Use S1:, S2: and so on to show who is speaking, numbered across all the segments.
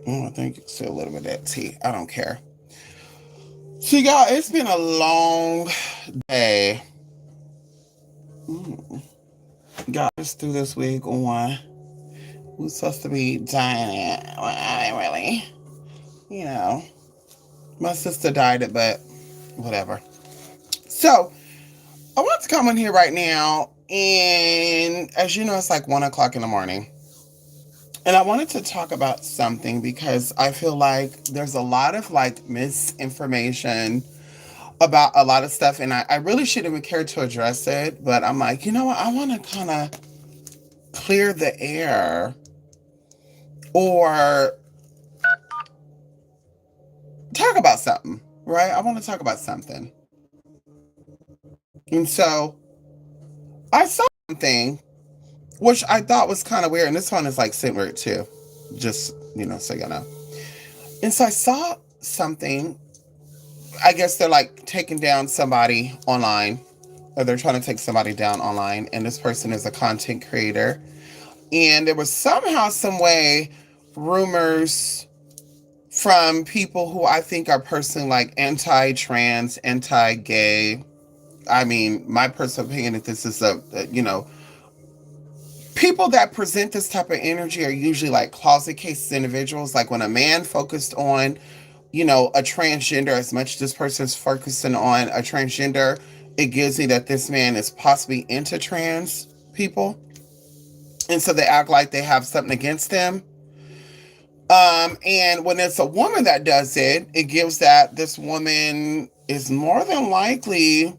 S1: I think it's still a little bit of that tea. I don't care. So, y'all, it's been a long day. Mm. Guys, through this week on who's supposed to be dying it. Well, I ain't really. You know, my sister died it, but whatever. So, I want to come in here right now, and as you know, it's like 1 o'clock in the morning. And I wanted to talk about something because I feel like there's a lot of like misinformation about a lot of stuff, and I really shouldn't even care to address it, but I'm like, you know what? I want to kind of clear the air or talk about something, right? I want to talk about something. And so I saw something which I thought was kind of weird, and this one is like similar too, just, so you know. And so I saw something. I guess they're like taking down somebody online, or they're trying to take somebody down online, and this person is a content creator. And there was somehow, some way, rumors from people who I think are personally like anti-trans, anti-gay. I mean, my personal opinion is this is people that present this type of energy are usually like closet cases individuals. Like when a man focused on, a transgender, as much as this person is focusing on a transgender, it gives me that this man is possibly into trans people. And so they act like they have something against them. And when it's a woman that does it, it gives that this woman is more than likely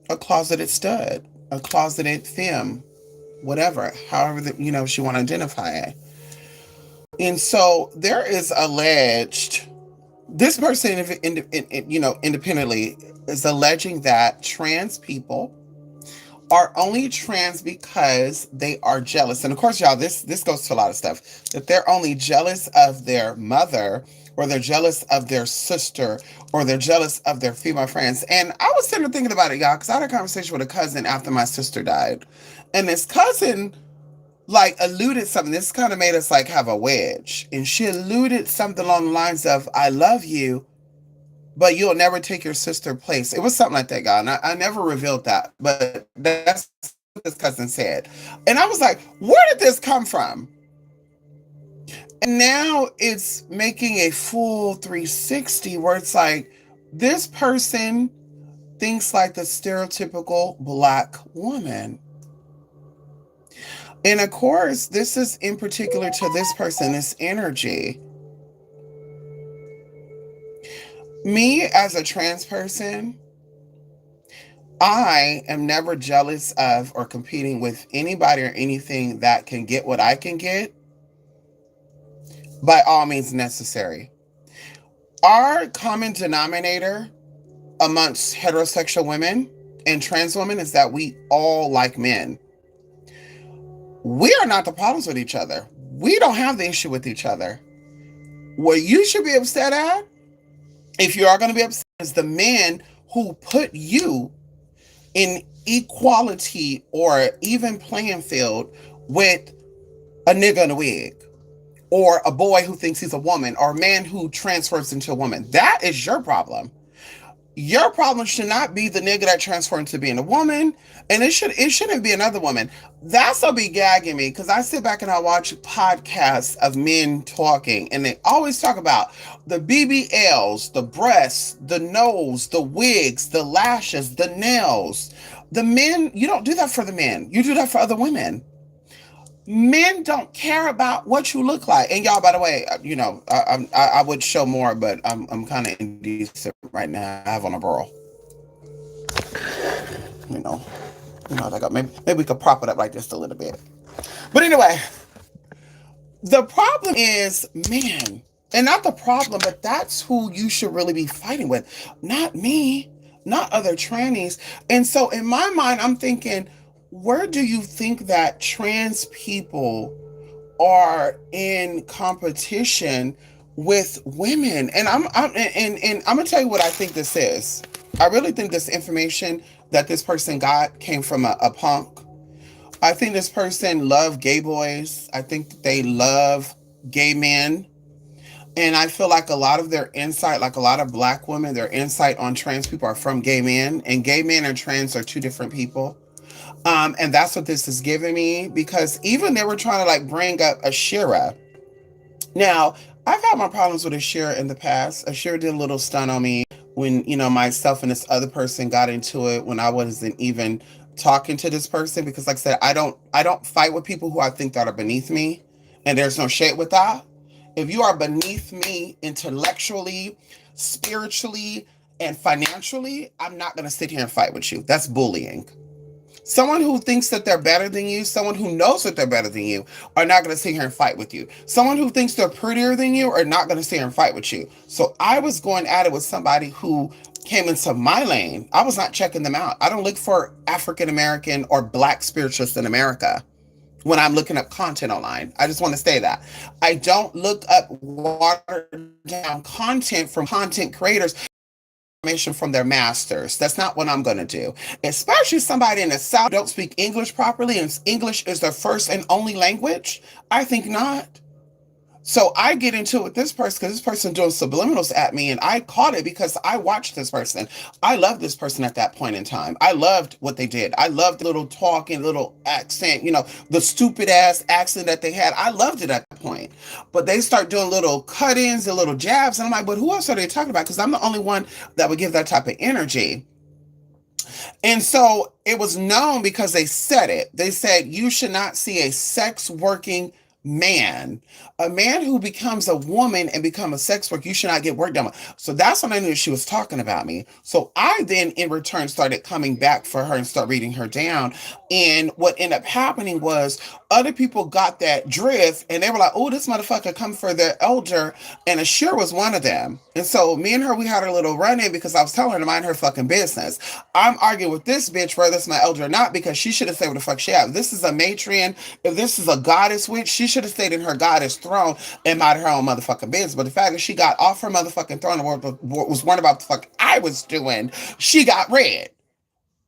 S1: a closeted stud, a closeted femme, whatever, however that she want to identify it. And so there is alleged this person, independently, is alleging that trans people are only trans because they are jealous. And of course, y'all, this goes to a lot of stuff, that they're only jealous of their mother, or they're jealous of their sister, or they're jealous of their female friends. And I was sitting there thinking about it, y'all, because I had a conversation with a cousin after my sister died. And this cousin like alluded something. This kind of made us like have a wedge. And she alluded something along the lines of, I love you, but you'll never take your sister's place. It was something like that, guy. And I never revealed that, but that's what this cousin said. And I was like, where did this come from? And now it's making a full 360 where it's like, this person thinks like the stereotypical Black woman. And of course, this is in particular to this person, this energy. Me as a trans person, I am never jealous of or competing with anybody or anything that can get what I can get, by all means necessary. Our common denominator amongst heterosexual women and trans women is that we all like men. We are not the problems with each other. We don't have the issue with each other. What you should be upset at, if you are going to be upset, is the men who put you in equality or even playing field with a nigga in a wig, or a boy who thinks he's a woman, or a man who transfers into a woman. That is your problem. Your problem should not be the nigga that transformed into being a woman, and it shouldn't be another woman. That's what be gagging me, because I sit back and I watch podcasts of men talking, and they always talk about the BBLs, the breasts, the nose, the wigs, the lashes, the nails. The men, you don't do that for the men. You do that for other women. Men don't care about what you look like. And y'all, by the way, I would show more, but I'm kind of indecent right now. I have on a burl. You know, like maybe we could prop it up like this a little bit. But anyway, the problem is men, and not the problem, but that's who you should really be fighting with, not me, not other trannies. And so in my mind, I'm thinking, where do you think that trans people are in competition with women? And I'm gonna tell you what I think this is. I really think this information that this person got came from a punk. I think this person loved gay boys. I think they love gay men. And I feel like a lot of their insight, like a lot of black women, their insight on trans people are from gay men, and gay men and trans are two different people. And that's what this is giving me, because even they were trying to like bring up Ashira. Now, I've had my problems with Ashira in the past. Ashira did a little stunt on me when, myself and this other person got into it when I wasn't even talking to this person, because like I said, I don't fight with people who I think that are beneath me. And there's no shade with that. If you are beneath me intellectually, spiritually, and financially, I'm not going to sit here and fight with you. That's bullying. Someone who thinks that they're better than you, someone who knows that they're better than you, are not going to sit here and fight with you. Someone who thinks they're prettier than you are not going to sit here and fight with you. So I was going at it with somebody who came into my lane. I was not checking them out. I don't look for African American or black spiritualists in America when I'm looking up content online. I just want to say that. I don't look up watered down content from content creators information from their masters. That's not what I'm going to do. Especially somebody in the South don't speak English properly and English is their first and only language. I think not. So I get into it with this person because this person doing subliminals at me, and I caught it because I watched this person. I loved this person at that point in time. I loved what they did. I loved the little talking, little accent, the stupid ass accent that they had. I loved it at that point. But they start doing little cut-ins and little jabs, and I'm like, but who else are they talking about? Because I'm the only one that would give that type of energy. And so it was known because they said it. They said, you should not see a sex working man. A man who becomes a woman and become a sex worker, you should not get work done with. So that's when I knew she was talking about me. So I then in return started coming back for her and start reading her down. And what ended up happening was other people got that drift and they were like, oh, this motherfucker come for the elder. And Ashir was one of them. And so me and her, we had a little run in because I was telling her to mind her fucking business. I'm arguing with this bitch whether it's my elder or not because she should have said what the fuck she had. If this is a matrion, if this is a goddess witch, she should have stayed in her goddess throne and minded her own motherfucking business. But the fact that she got off her motherfucking throne and was worried about the fuck I was doing, she got red.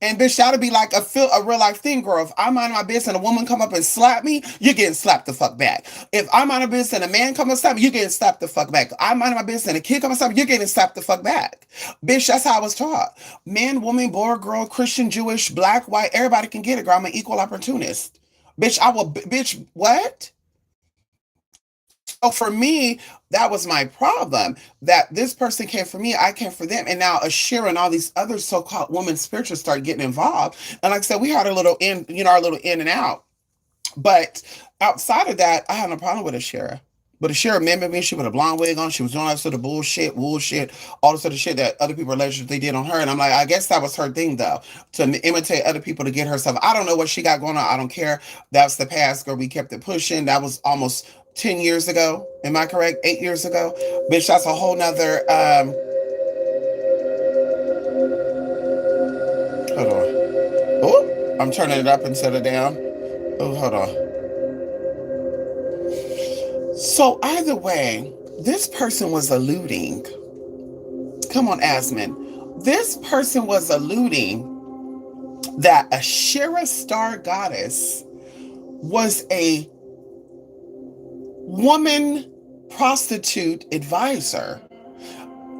S1: And bitch, that'll be like a real life thing, girl. If I mind my business and a woman come up and slap me, you're getting slapped the fuck back. If I mind my business and a man come up and slap me, you're getting slapped the fuck back. I mind my business and a kid come and slap me, you're getting slapped the fuck back. Bitch, that's how I was taught. Man, woman, boy, girl, Christian, Jewish, black, white, everybody can get it, girl. I'm an equal opportunist. Bitch, bitch, what? So for me, that was my problem. That this person came for me, I came for them, and now Ashira and all these other so-called women spirituals start getting involved. And like I said, we had a little in, our little in and out. But outside of that, I had no problem with Ashira. But Ashira remembered me. She put a blonde wig on. She was doing all that sort of bullshit, all the sort of shit that other people alleged they did on her. And I'm like, I guess that was her thing, though, to imitate other people to get herself. I don't know what she got going on. I don't care. That's the past, girl. We kept it pushing. That was almost 10 years ago. Am I correct? 8 years ago? Bitch, that's a whole nother, hold on. Oh, I'm turning it up instead of down. Oh, hold on. So either way, this person was alluding. Come on, Asmin. This person was alluding that a Shira star goddess was a woman prostitute advisor.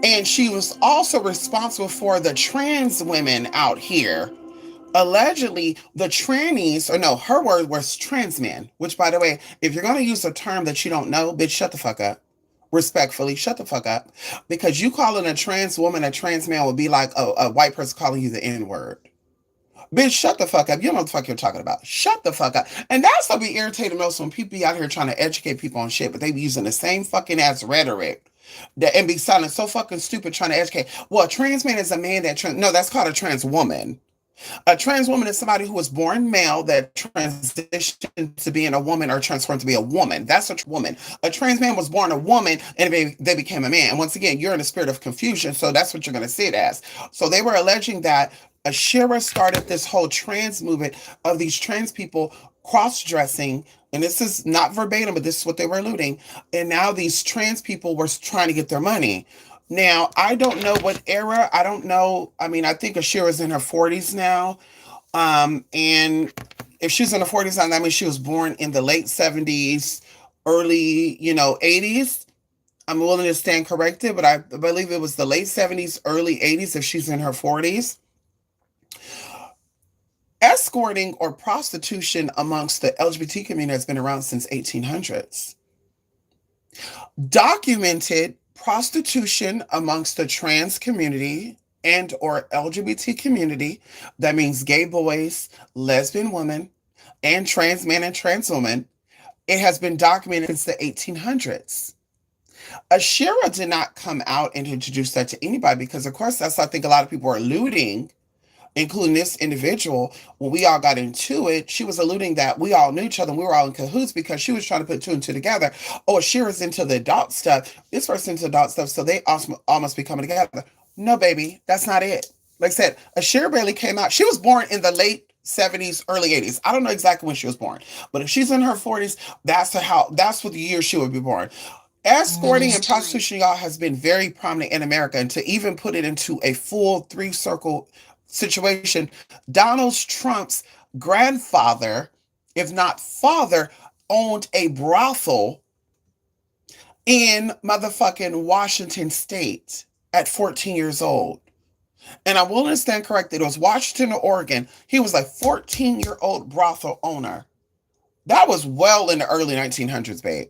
S1: And she was also responsible for the trans women out here. Allegedly, the trannies, or no, her word was trans men, which, by the way, if you're going to use a term that you don't know, bitch, shut the fuck up. Respectfully, shut the fuck up. Because you calling a trans woman a trans man would be like a white person calling you the N word. Bitch, shut the fuck up. You don't know what the fuck you're talking about. Shut the fuck up. And that's what be irritating most when people be out here trying to educate people on shit, but they be using the same fucking ass rhetoric and be sounding so fucking stupid trying to educate. Well, a trans man is a man no, that's called a trans woman. A trans woman is somebody who was born male that transitioned to being a woman or transformed to be a woman. That's a woman. A trans man was born a woman and they became a man. And once again, you're in a spirit of confusion, so that's what you're going to see it as. So they were alleging that Ashira started this whole trans movement of these trans people cross-dressing, and this is not verbatim, but this is what they were alluding. And now these trans people were trying to get their money. Now, I don't know what era. I don't know. I mean, I think Ashira's in her 40s now. And if she's in her 40s now, that means she was born in the late 70s, early, 80s. I'm willing to stand corrected, but I believe it was the late 70s, early 80s, if she's in her 40s. Escorting or prostitution amongst the LGBT community has been around since 1800s. Documented prostitution amongst the trans community and or LGBT community, that means gay boys, lesbian women, and trans men and trans women, it has been documented since the 1800s. Ashira did not come out and introduce that to anybody because, of course, that's I think a lot of people are alluding, including this individual. When we all got into it, she was alluding that we all knew each other and we were all in cahoots because she was trying to put two and two together. Oh, Ashira's into the adult stuff. This person's into adult stuff, so they all must be coming together. No, baby, that's not it. Like I said, Ashira barely came out. She was born in the late 70s, early 80s. I don't know exactly when she was born, but if she's in her 40s, that's what the year she would be born. Escorting and prostitution, y'all, has been very prominent in America. And to even put it into a full three circle situation, Donald Trump's grandfather, if not father, owned a brothel in motherfucking Washington State at 14 years old. And I'm willing to stand corrected. It was Washington or Oregon. He was a 14-year-old brothel owner. That was well in the early 1900s, babe.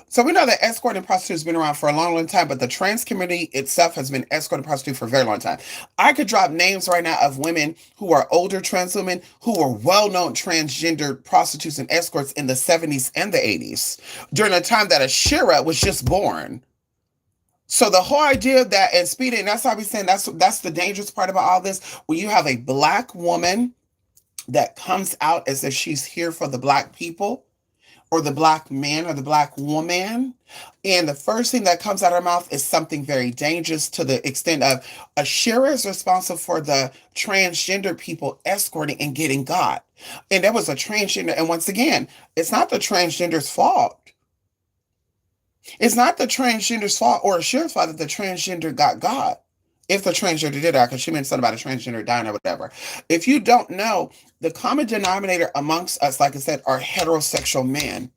S1: So we know that escort and prostitute has been around for a long, long time, but the trans community itself has been escort and prostitute for a very long time. I could drop names right now of women who are older trans women who were well-known transgender prostitutes and escorts in the 70s and the 80s, during the time that Ashira was just born. So the whole idea that, and Speedy, and that's why we're saying that's the dangerous part about all this, when you have a Black woman that comes out as if she's here for the Black people, or the Black man or the Black woman, and the first thing that comes out of her mouth is something very dangerous, to the extent of Ashira is responsible for the transgender people escorting and getting got. And there was a transgender, and once again, it's not the transgender's fault. It's not the transgender's fault or Ashira's fault that the transgender got. If the transgender did that, because she meant something about a transgender dying or whatever. If you don't know, the common denominator amongst us, like I said, are heterosexual men.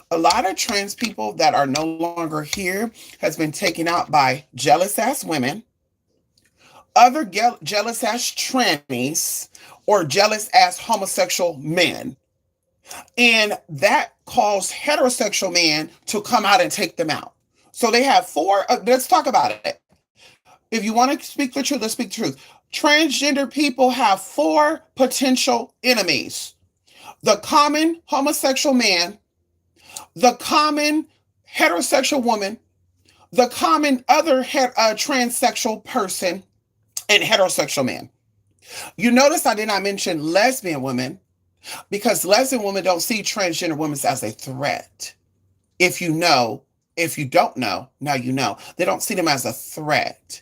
S1: A lot of trans people that are no longer here has been taken out by jealous ass women, other jealous ass trannies, or jealous ass homosexual men. And that caused heterosexual men to come out and take them out. So they have four, let's talk about it. If you want to speak the truth, let's speak the truth. Transgender people have four potential enemies: the common homosexual man, the common heterosexual woman, the common other transsexual person, and heterosexual man. You notice I did not mention lesbian women, because lesbian women don't see transgender women as a threat. If you don't know, now you know. They don't see them as a threat.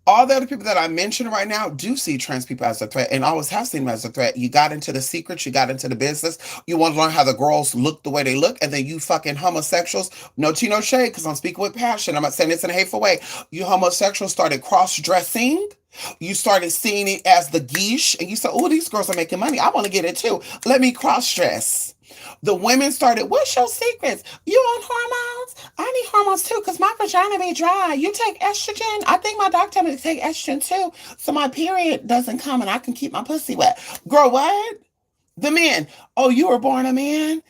S1: All the other people that I mentioned right now do see trans people as a threat, and always have seen them as a threat. You got into the secrets, you got into the business, you want to learn how the girls look the way they look, and then you fucking homosexuals, no tea, no shade, because I'm speaking with passion. I'm not saying this in a hateful way. You homosexuals started cross-dressing. You started seeing it as the geesh, and you said, oh, these girls are making money. I want to get it too. Let me cross-dress. The women started, what's your secrets? You on hormones? I need hormones too, because my vagina be dry. You take estrogen? I think my doctor told me to take estrogen too, so my period doesn't come and I can keep my pussy wet. Girl, what? The men, oh, you were born a man?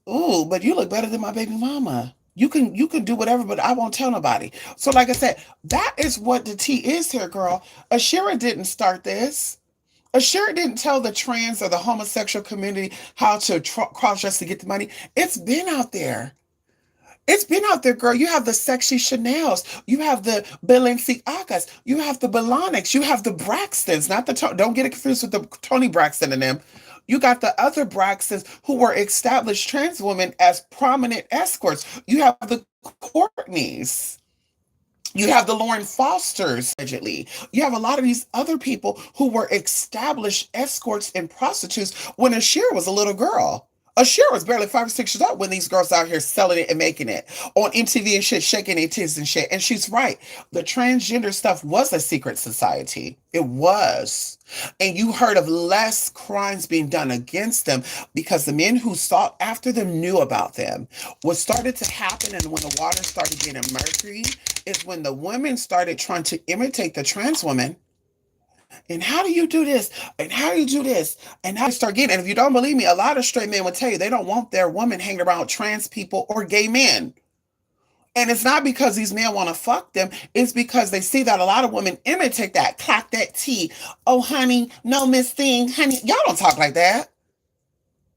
S1: Ooh, but you look better than my baby mama. You can do whatever, but I won't tell nobody. So like I said, that is what the tea is here, girl. Ashira didn't start this. Ashira didn't tell the trans or the homosexual community how to cross-dress to get the money. It's been out there. It's been out there, girl. You have the sexy Chanels. You have the Balenciagas. You have the Belonics. You have the Braxtons. Not the don't get it confused with the Tony Braxton and them. You got the other Braxtons who were established trans women as prominent escorts. You have the Courtneys. You have the Lauren Fosters, allegedly. You have a lot of these other people who were established escorts and prostitutes when Ashira was a little girl. Ashira was barely 5 or 6 years old when these girls out here selling it and making it on MTV and shit, shaking their tits and shit. And she's right. The transgender stuff was a secret society. It was. And you heard of less crimes being done against them because the men who sought after them knew about them. What started to happen and when the water started getting mercury is when the women started trying to imitate the trans women. And how do you do this? And how do you do this? And how do you start getting? And if you don't believe me, a lot of straight men will tell you they don't want their woman hanging around trans people or gay men. And it's not because these men want to fuck them. It's because they see that a lot of women imitate that, clock that T. Oh, honey, no, Miss Thing, honey. Y'all don't talk like that.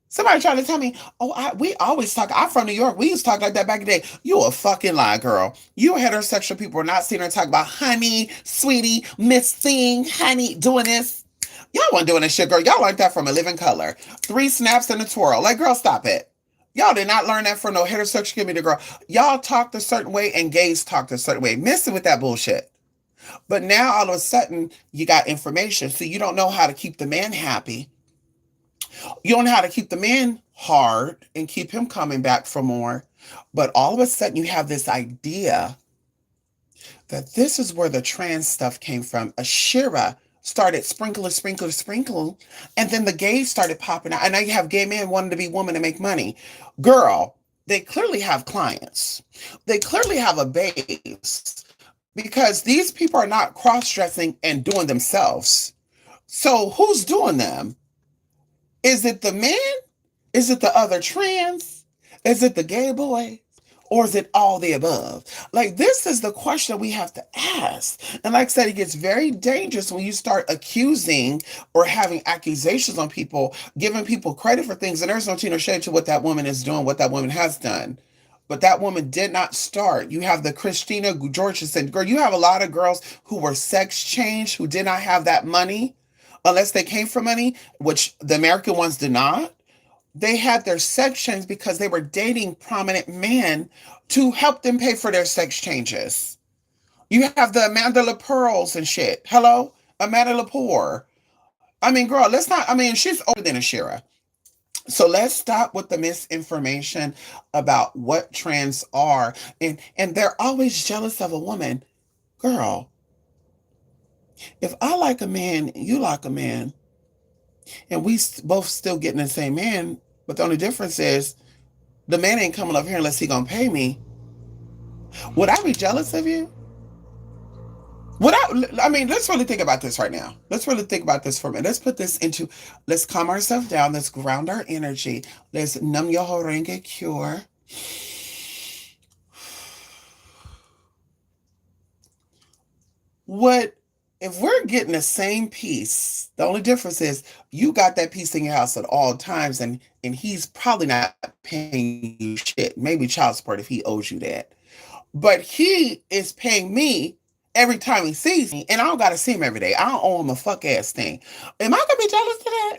S1: Somebody tried to tell me, oh, we always talk. I'm from New York. We used to talk like that back in the day. You a fucking lie, girl. You heterosexual people are not sitting there talking about honey, sweetie, Miss Thing, honey, doing this. Y'all weren't doing this shit, girl. Y'all learned that from a living color. 3 snaps and a twirl. Like, girl, stop it. Y'all did not learn that from no heterosexual community, girl. Y'all talked a certain way and gays talked a certain way. Missing with that bullshit. But now all of a sudden, you got information. So you don't know how to keep the man happy. You don't know how to keep the man hard and keep him coming back for more. But all of a sudden, you have this idea that this is where the trans stuff came from. Ashira started sprinkle, and then the gays started popping out. And now you have gay men wanting to be women and make money. Girl, they clearly have clients. They clearly have a base because these people are not cross-dressing and doing themselves. So who's doing them? Is it the men? Is it the other trans? Is it the gay boy? Or is it all the above? Like, this is the question we have to ask. And like I said, it gets very dangerous when you start accusing or having accusations on people, giving people credit for things. And there's no tea nor shade to what that woman is doing, what that woman has done. But that woman did not start. You have the Christina Georgeson girl. You have a lot of girls who were sex changed, who did not have that money, unless they came from money, which the American ones did not. They had their sex change because they were dating prominent men to help them pay for their sex changes. You have the Amanda LaPearls and shit. Hello? Amanda Lepore. I mean, girl, let's not, I mean, she's older than Ashira. So let's stop with the misinformation about what trans are. And they're always jealous of a woman. Girl, if I like a man, you like a man, and we both still getting the same man, but the only difference is the man ain't coming up here unless he gonna pay me. Would I be jealous of you? I mean, let's really think about this right now. Let's really think about this for a minute. Let's put this into, let's calm ourselves down. Let's ground our energy. Let's Nam Yoho Renge Cure. What if we're getting the same piece? The only difference is you got that piece in your house at all times, and he's probably not paying you shit. Maybe child support if he owes you that. But he is paying me every time he sees me, and I don't gotta see him every day. I don't owe him a fuck ass thing. Am I gonna be jealous of that?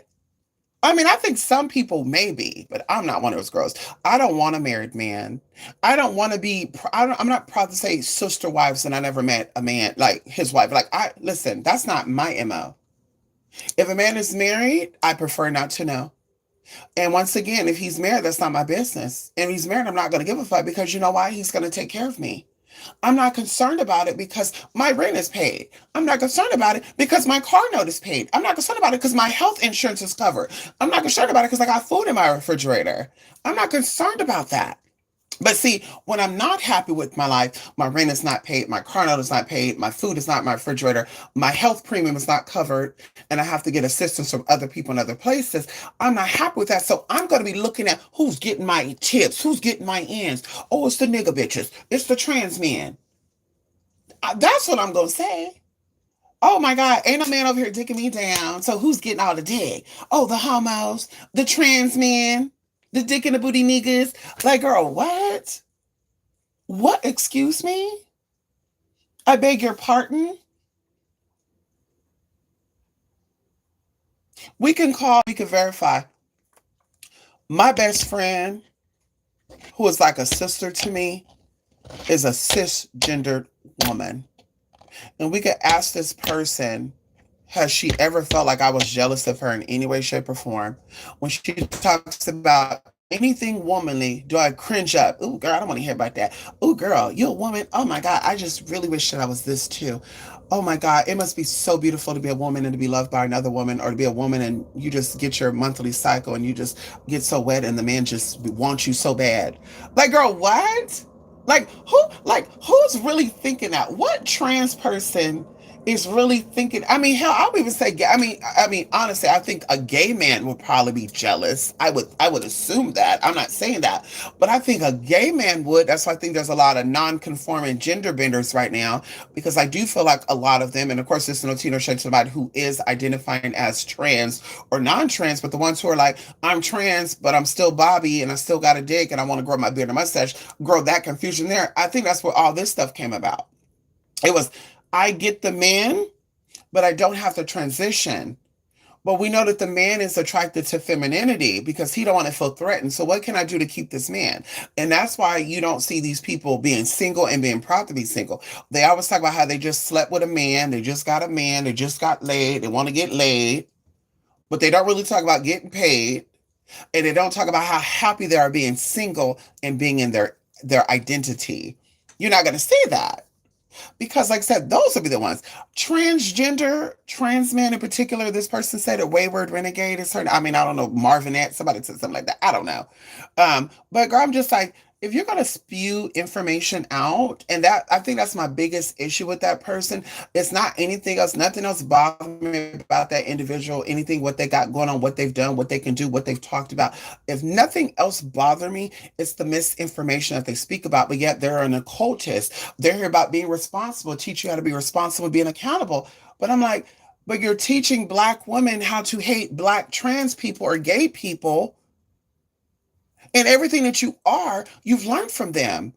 S1: I mean, I think some people may be, but I'm not one of those girls. I don't want a married man. I don't want to be. I'm not proud to say sister wives, and I never met a man like his wife. Like, I listen. That's not my mo. If a man is married, I prefer not to know. And once again, if he's married, that's not my business. And if he's married, I'm not going to give a fuck because you know why? He's going to take care of me. I'm not concerned about it because my rent is paid. I'm not concerned about it because my car note is paid. I'm not concerned about it because my health insurance is covered. I'm not concerned about it because I got food in my refrigerator. I'm not concerned about that. But see, when I'm not happy with my life, my rent is not paid, my car note is not paid, my food is not in my refrigerator, my health premium is not covered, and I have to get assistance from other people in other places, I'm not happy with that. So I'm going to be looking at who's getting my tips, who's getting my ends. Oh, it's the nigga bitches. It's the trans men. That's what I'm going to say. Oh my God, ain't a man over here dicking me down. So who's getting all the dick? Oh, the homos, the trans men, the dick and the booty niggas. Like, girl, what? What? Excuse me? I beg your pardon? We can call, we can verify. My best friend, who is like a sister to me, is a cisgendered woman. And we could ask this person, has she ever felt like I was jealous of her in any way, shape, or form? When she talks about anything womanly, do I cringe up? Ooh, girl, I don't want to hear about that. Ooh, girl, you a woman? Oh my God, I just really wish that I was this too. Oh my God, it must be so beautiful to be a woman and to be loved by another woman, or to be a woman and you just get your monthly cycle and you just get so wet and the man just wants you so bad. Like, girl, what? Who's really thinking that? What trans person is really thinking? I mean, hell, I would even say, I mean, honestly, I think a gay man would probably be jealous. I would assume that. I'm not saying that, but I think a gay man would. That's why I think there's a lot of non-conforming gender benders right now, because I do feel like a lot of them, and of course, this is no teen or shade to somebody who is identifying as trans or non-trans, but the ones who are like, I'm trans, but I'm still Bobby and I still got a dick and I want to grow my beard and mustache, grow that confusion there. I think that's where all this stuff came about. It was, I get the man, but I don't have to transition. But we know that the man is attracted to femininity because he don't want to feel threatened. So what can I do to keep this man? And that's why you don't see these people being single and being proud to be single. They always talk about how they just slept with a man, they just got a man, they just got laid, they want to get laid, but they don't really talk about getting paid, and they don't talk about how happy they are being single and being in their identity. You're not going to see that. Because, like I said, those would be the ones. Transgender, trans man in particular, this person said a wayward renegade is her. I mean, I don't know, Marvinette, somebody said something like that. I don't know. But girl, I'm just like, if you're gonna spew information out, and that I think that's my biggest issue with that person. It's not anything else, nothing else bothers me about that individual, anything what they got going on, what they've done, what they can do, what they've talked about. If nothing else bother me, it's the misinformation that they speak about, but yet they're an occultist. They're here about being responsible, teach you how to be responsible, being accountable. But I'm like, but you're teaching Black women how to hate Black trans people or gay people, and everything that you are, you've learned from them.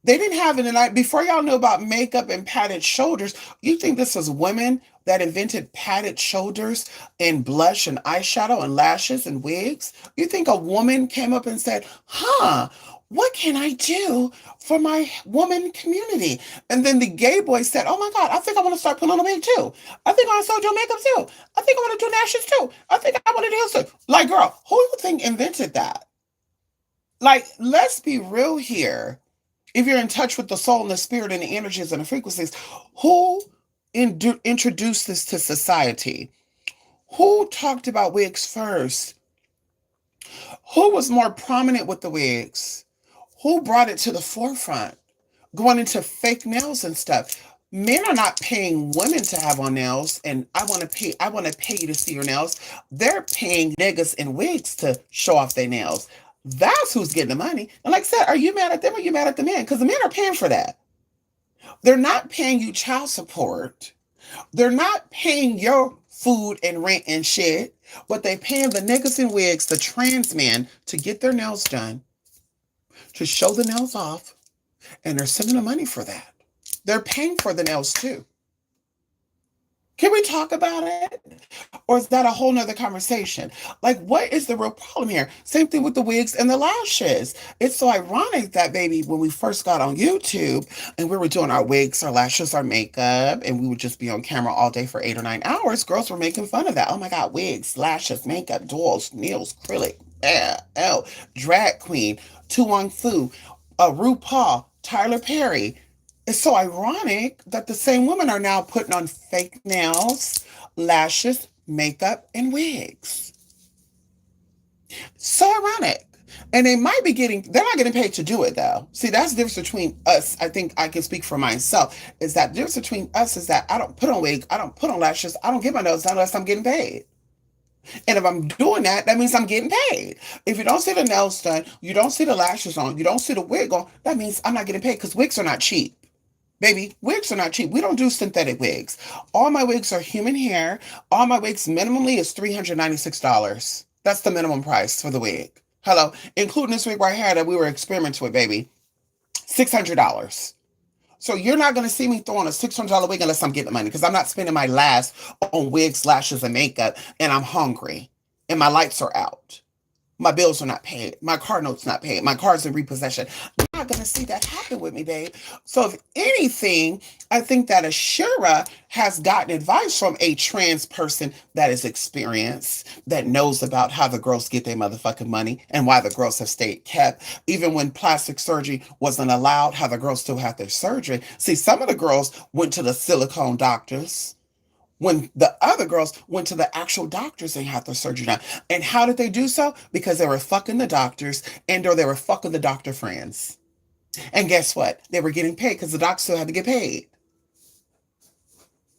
S1: They didn't have it. And before y'all knew about makeup and padded shoulders, you think this was women that invented padded shoulders and blush and eyeshadow and lashes and wigs? You think a woman came up and said, huh, what can I do for my woman community? And then the gay boy said, oh my God, I think I want to start putting on a wig too. I think I want to start doing makeup too. I think I want to do lashes too. I think I want to do this too. Like, girl, who do you think invented that? Like, let's be real here. If you're in touch with the soul and the spirit and the energies and the frequencies, who introduced this to society? Who talked about wigs first? Who was more prominent with the wigs? Who brought it to the forefront? Going into fake nails and stuff. Men are not paying women to have on nails, and I want to pay you to see your nails. They're paying niggas in wigs to show off their nails. That's who's getting the money. And like I said, are you mad at them or are you mad at the men? Because the men are paying for that. They're not paying you child support. They're not paying your food and rent and shit, but they paying the niggas in wigs, the trans men, to get their nails done, to show the nails off, and they're sending the money for that. They're paying for the nails too. Can we talk about it? Or is that a whole nother conversation? Like, what is the real problem here? Same thing with the wigs and the lashes. It's so ironic that, baby, when we first got on YouTube and we were doing our wigs, our lashes, our makeup, and we would just be on camera all day for 8 or 9 hours, girls were making fun of that. Oh my God, wigs, lashes, makeup, dolls, nails, acrylic, drag queen, Tu Wong Fu, RuPaul, Tyler Perry. It's so ironic that the same women are now putting on fake nails, lashes, makeup, and wigs. So ironic. And they might be they're not getting paid to do it though. See, that's the difference between us. I think I can speak for myself. Is that the difference between us is that I don't put on wigs, I don't put on lashes, I don't get my nails done unless I'm getting paid. And if I'm doing that, that means I'm getting paid. If you don't see the nails done, you don't see the lashes on, you don't see the wig on, that means I'm not getting paid because wigs are not cheap. Baby, wigs are not cheap. We don't do synthetic wigs. All my wigs are human hair. All my wigs minimally is $396. That's the minimum price for the wig. Hello, including this wig right here that we were experimenting with, baby. $600. So you're not going to see me throwing a $600 wig unless I'm getting the money, because I'm not spending my last on wigs, lashes, and makeup, and I'm hungry, and my lights are out. My bills are not paid. My car note's not paid. My car's in repossession. I'm not going to see that happen with me, babe. So if anything, I think that Ashura has gotten advice from a trans person that is experienced, that knows about how the girls get their motherfucking money and why the girls have stayed kept. Even when plastic surgery wasn't allowed, how the girls still have their surgery. See, some of the girls went to the silicone doctors when the other girls went to the actual doctors and had their surgery done. And how did they do so? Because they were fucking the doctors and or they were fucking the doctor friends. And guess what? They were getting paid because the doctor still had to get paid.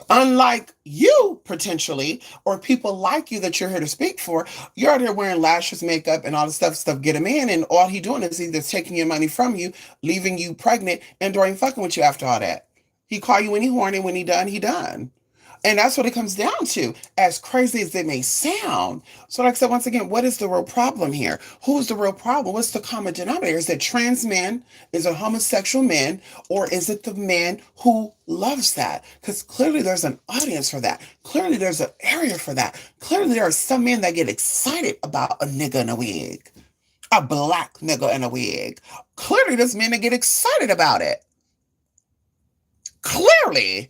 S1: Unlike you, potentially, or people like you that you're here to speak for, you're out here wearing lashes, makeup, and all this stuff, get a man, and all he doing is either taking your money from you, leaving you pregnant, and or ain't fucking with you after all that. He call you when he horny, when he done, he done. And that's what it comes down to, as crazy as it may sound. So, like I said, once again, what is the real problem here? Who's the real problem? What's the common denominator? Is it trans men? Is it homosexual men? Or is it the man who loves that? Because clearly there's an audience for that. Clearly there's an area for that. Clearly there are some men that get excited about a nigga in a wig, a black nigga in a wig. Clearly there's men that get excited about it. Clearly.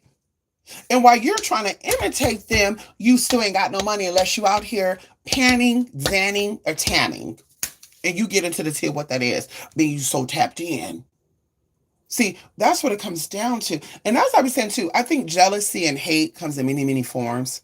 S1: And while you're trying to imitate them, you still ain't got no money unless you out here panning, zanning, or tanning. And you get into the tea of what that is, being you so tapped in. See, that's what it comes down to. And as I was saying too, I think jealousy and hate comes in many, many forms.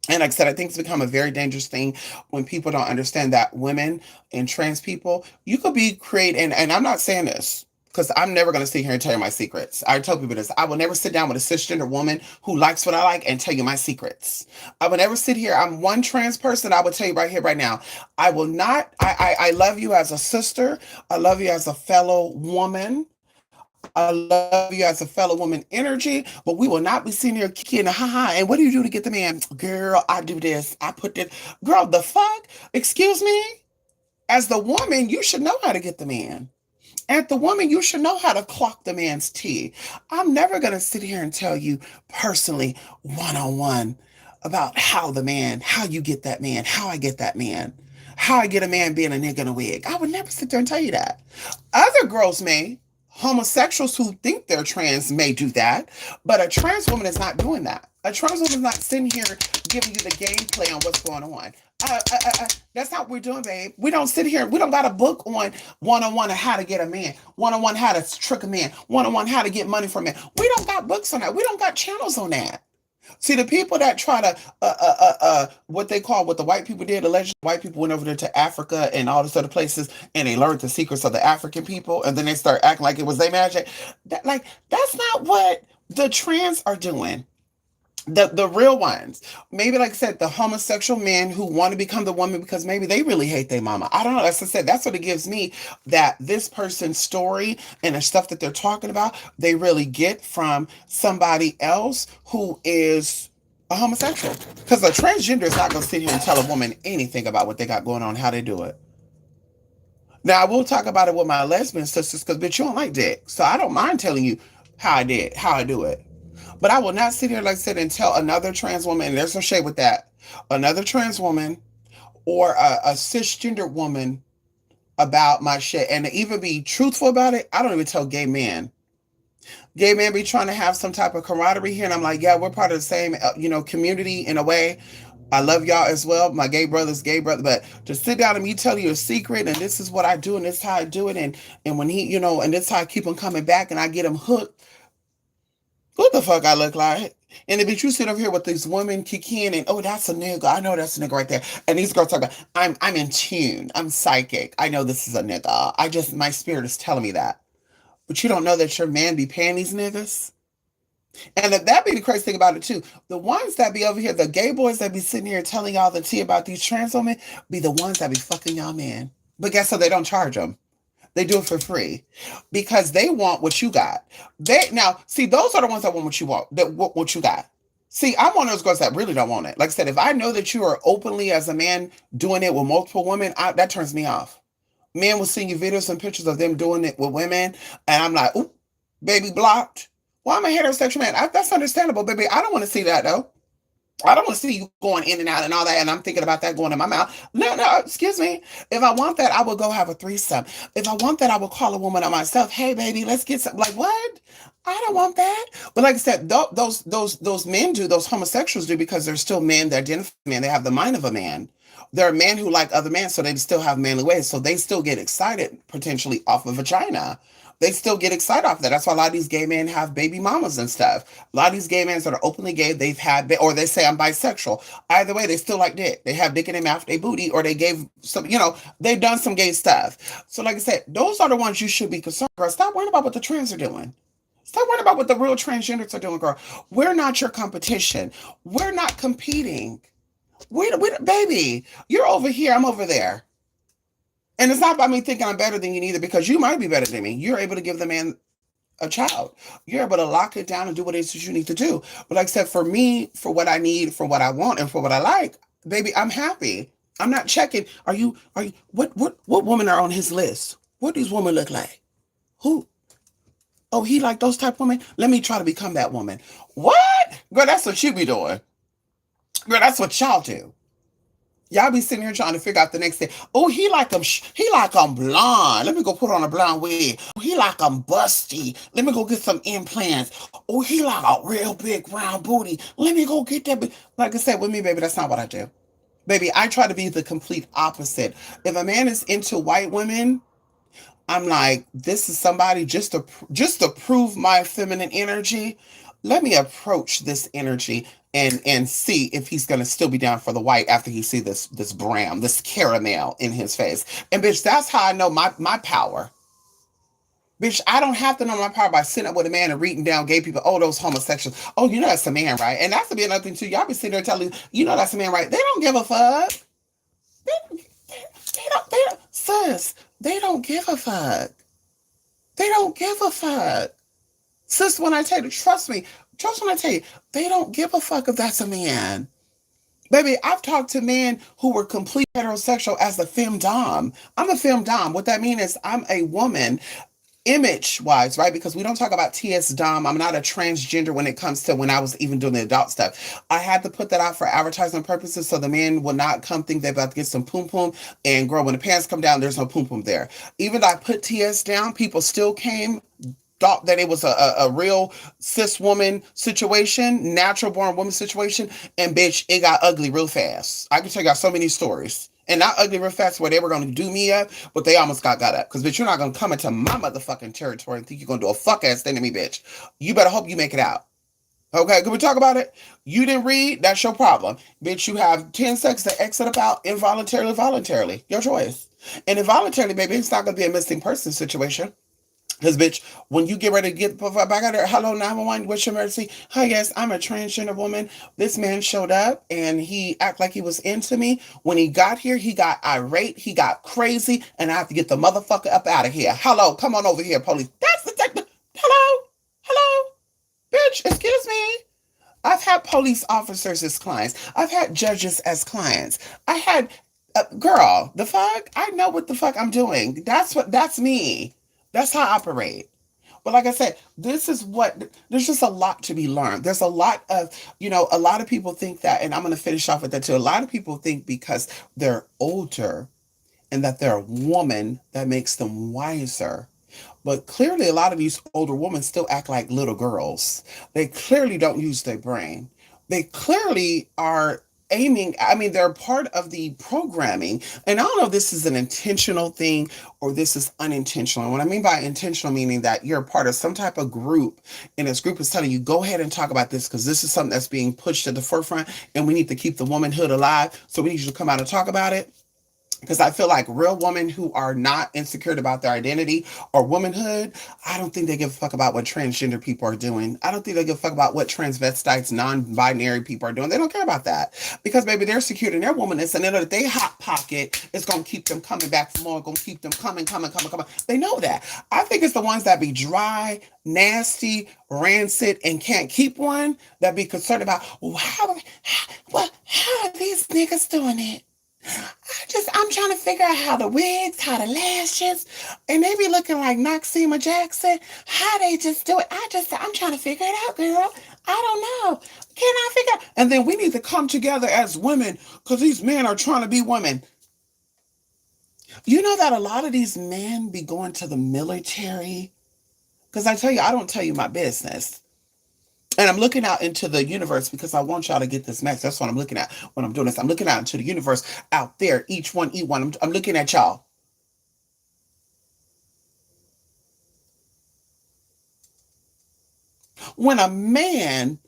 S1: And like I said, I think it's become a very dangerous thing when people don't understand that women and trans people, you could be creating, and I'm not saying this, because I'm never going to sit here and tell you my secrets. I tell people this. I will never sit down with a cisgender woman who likes what I like and tell you my secrets. I will never sit here. I'm one trans person. I will tell you right here, right now. I will not. I love you as a sister. I love you as a fellow woman. I love you as a fellow woman energy, but we will not be sitting here kicking, haha. And what do you do to get the man? Girl, I do this. I put this. Girl, the fuck? Excuse me? As the woman, you should know how to get the man. As the woman, you should know how to clock the man's tea. I'm never going to sit here and tell you personally, one-on-one, about how you get that man, how I get that man, how I get a man being a nigga in a wig. I would never sit there and tell you that. Other girls may, homosexuals who think they're trans may do that, but a trans woman is not doing that. A trans woman is not sitting here giving you the gameplay on what's going on. That's not what we're doing, babe. We don't sit here. We don't got a book on one-on-one on how to get a man, one-on-one how to trick a man, one-on-one how to get money from a man. We don't got books on that. We don't got channels on that. See, the people that try to, what they call, what the white people did, allegedly, white people went over there to Africa and all these other places, and they learned the secrets of the African people, and then they start acting like it was their magic. That's not what the trans are doing. The real ones, maybe like I said, the homosexual men who want to become the woman because maybe they really hate their mama. I don't know. As I said, that's what it gives me, that this person's story and the stuff that they're talking about, they really get from somebody else who is a homosexual. Because a transgender is not going to sit here and tell a woman anything about what they got going on, how they do it. Now, I will talk about it with my lesbian sisters because, bitch, you don't like dick. So I don't mind telling you how I do it. But I will not sit here, like I said, and tell another trans woman, and there's no shade with that, another trans woman or a cisgender woman about my shit. And to even be truthful about it, I don't even tell gay men. Gay men be trying to have some type of camaraderie here, and I'm like, yeah, we're part of the same, community in a way. I love y'all as well. My gay brother, but to sit down and me tell you a secret, and this is what I do, and this is how I do it, and when he, and this is how I keep him coming back, and I get him hooked. What the fuck I look like? And if you sit over here with these women kicking and, oh, that's a nigga. I know that's a nigga right there. And these girls talk about, I'm in tune. I'm psychic. I know this is a nigga. My spirit is telling me that. But you don't know that your man be paying these niggas? And that be the crazy thing about it too. The ones that be over here, the gay boys that be sitting here telling y'all the tea about these trans women, be the ones that be fucking y'all man. But guess what? They don't charge them. They do it for free because they want what you got. See, those are the ones that want what you want, what you got. See, I'm one of those girls that really don't want it. Like I said, if I know that you are openly as a man doing it with multiple women, that turns me off. Men will send you videos and pictures of them doing it with women, and I'm like, ooh, baby, blocked. Well, I'm a heterosexual man. That's understandable, baby. I don't want to see that though. I don't want to see you going in and out and all that. And I'm thinking about that going in my mouth. No, no, excuse me. If I want that, I will go have a threesome. If I want that, I will call a woman on myself. Hey, baby, let's get some. Like what? I don't want that. But like I said, those men do, those homosexuals do, because they're still men. They identify as men. They have the mind of a man. They're men who like other men, so they still have manly ways. So they still get excited potentially off of vagina. They still get excited off that. That's why a lot of these gay men have baby mamas and stuff. A lot of these gay men that are openly gay, they've had, or they say I'm bisexual. Either way, they still like dick. They have dick in their mouth, they booty, or they gave some, they've done some gay stuff. So, like I said, those are the ones you should be concerned. Girl, stop worrying about what the trans are doing. Stop worrying about what the real transgenders are doing, girl. We're not your competition. We're not competing. Baby, you're over here, I'm over there. And it's not about me thinking I'm better than you neither, because you might be better than me. You're able to give the man a child. You're able to lock it down and do what it is that you need to do. But like I said, for me, for what I need, for what I want, and for what I like, baby, I'm happy. I'm not checking. Are you what women are on his list? What these women look like? Who? Oh, he like those type of women? Let me try to become that woman. What? Girl, that's what you be doing. Girl, that's what y'all do. Y'all be sitting here trying to figure out the next thing. Oh, he like 'em blonde. Let me go put on a blonde wig. Oh, he like 'em busty. Let me go get some implants. Oh, he like a real big round booty. Let me go get that. Like I said, with me, baby, that's not what I do. Baby, I try to be the complete opposite. If a man is into white women, I'm like, this is somebody just to prove my feminine energy. Let me approach this energy and see if he's gonna still be down for the white after he see this brown, this caramel in his face. And bitch, that's how I know my power. Bitch, I don't have to know my power by sitting up with a man and reading down gay people. Oh, those homosexuals. Oh, that's a man, right? And that's to be another thing too. Y'all be sitting there telling that's a man, right? They don't give a fuck. They don't, sis. They don't give a fuck. They don't give a fuck. Sis, when I tell you, trust when I tell you, they don't give a fuck if that's a man. Baby, I've talked to men who were complete heterosexual as a femdom. I'm a femdom. What that means is I'm a woman image wise, right? Because we don't talk about TS Dom. I'm not a transgender when it comes to when I was even doing the adult stuff. I had to put that out for advertising purposes so the men will not come think they're about to get some poom poom and girl, when the pants come down, there's no poom poom there. Even though I put TS down, people still came, thought that it was a real cis woman situation, natural born woman situation, and bitch, it got ugly real fast. I can tell you so many stories. And not ugly real fast where they were going to do me up, but they almost got up. Because, bitch, you're not going to come into my motherfucking territory and think you're going to do a fuck ass thing to me, bitch. You better hope you make it out. Okay, can we talk about it? You didn't read, that's your problem. Bitch, you have 10 seconds to exit about involuntarily, voluntarily. Your choice. And involuntarily, baby, it's not going to be a missing person situation. Because, bitch, when you get ready to get back out there, hello, 911, what's your emergency? Hi, yes, I'm a transgender woman. This man showed up and he acted like he was into me. When he got here, he got irate, he got crazy, and I have to get the motherfucker up out of here. Hello, come on over here, police. That's the technical. Hello, hello, bitch, excuse me. I've had police officers as clients. I've had judges as clients. I had, girl, the fuck? I know what the fuck I'm doing. That's me. That's how I operate. But like I said, there's just a lot to be learned. There's a lot of, a lot of people think that, and I'm going to finish off with that too. A lot of people think because they're older and that they're a woman, that makes them wiser. But clearly, a lot of these older women still act like little girls. They clearly don't use their brain. They clearly are aiming, I mean, they're part of the programming. And I don't know if this is an intentional thing or this is unintentional. And what I mean by intentional, meaning that you're a part of some type of group, and this group is telling you, go ahead and talk about this because this is something that's being pushed at the forefront, and we need to keep the womanhood alive. So we need you to come out and talk about it. Because I feel like real women who are not insecure about their identity or womanhood, I don't think they give a fuck about what transgender people are doing. I don't think they give a fuck about what transvestites, non-binary people are doing. They don't care about that. Because, baby, they're secure in their womanness, and they know that they hot pocket is going to keep them coming back for more, going to keep them coming. They know that. I think it's the ones that be dry, nasty, rancid, and can't keep one that be concerned about, well, how are these niggas doing it? I'm trying to figure out how the wigs, how the lashes, and they be looking like Noxema Jackson. How they just do it. I'm trying to figure it out, girl. I don't know. Can I figure? And then we need to come together as women because these men are trying to be women. You know that a lot of these men be going to the military? Because I tell you, I don't tell you my business. And I'm looking out into the universe because I want y'all to get this message. That's what I'm looking at when I'm doing this. I'm looking out into the universe out there, each one. I'm looking at y'all. When a man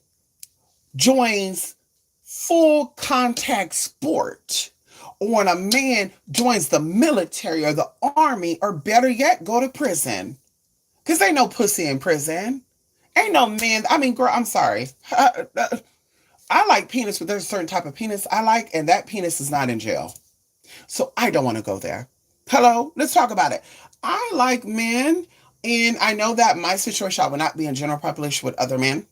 S1: joins full contact sport, or when a man joins the military or the army, or better yet, go to prison. Because ain't no pussy in prison. Ain't no man. I mean, girl, I'm sorry. I like penis, but there's a certain type of penis I like, and that penis is not in jail. So I don't want to go there. Hello, let's talk about it. I like men, and I know that my situation, I would not be in general population with other men,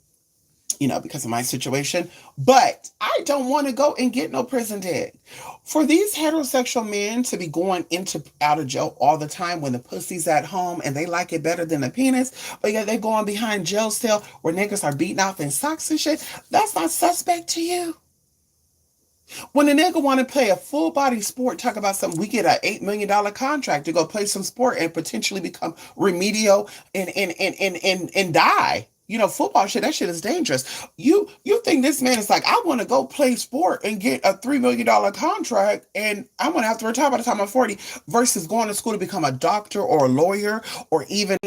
S1: because of my situation. But I don't want to go and get no prison dick. For these heterosexual men to be going into out of jail all the time when the pussy's at home and they like it better than the penis, but yet they going behind jail cell where niggas are beating off in socks and shit, that's not suspect to you. When a nigga want to play a full body sport, talk about something, we get an $8 million contract to go play some sport and potentially become remedial and die. Football shit, that shit is dangerous. You think this man is like, I want to go play sport and get a $3 million contract and I'm gonna have to retire by the time I'm 40 versus going to school to become a doctor or a lawyer or even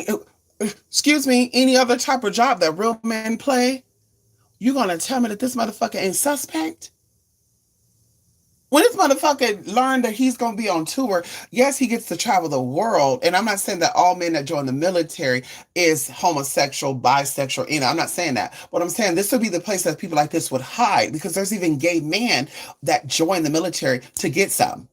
S1: excuse me, any other type of job that real men play? You gonna tell me that this motherfucker ain't suspect? When this motherfucker learned that he's going to be on tour, yes, he gets to travel the world. And I'm not saying that all men that join the military is homosexual, bisexual, I'm not saying that. But I'm saying this would be the place that people like this would hide because there's even gay men that join the military to get some.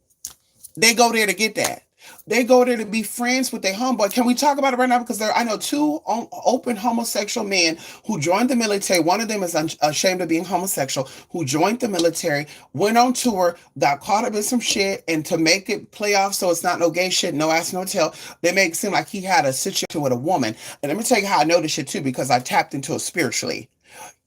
S1: They go there to get that. They go there to be friends with their homeboy. Can we talk about it right now? Because I know two open homosexual men who joined the military. One of them is ashamed of being homosexual, who joined the military, went on tour, got caught up in some shit, and to make it play off so it's not no gay shit, no ass, no tail, they make it seem like he had a situation with a woman. And let me tell you how I know this shit too, because I tapped into it spiritually.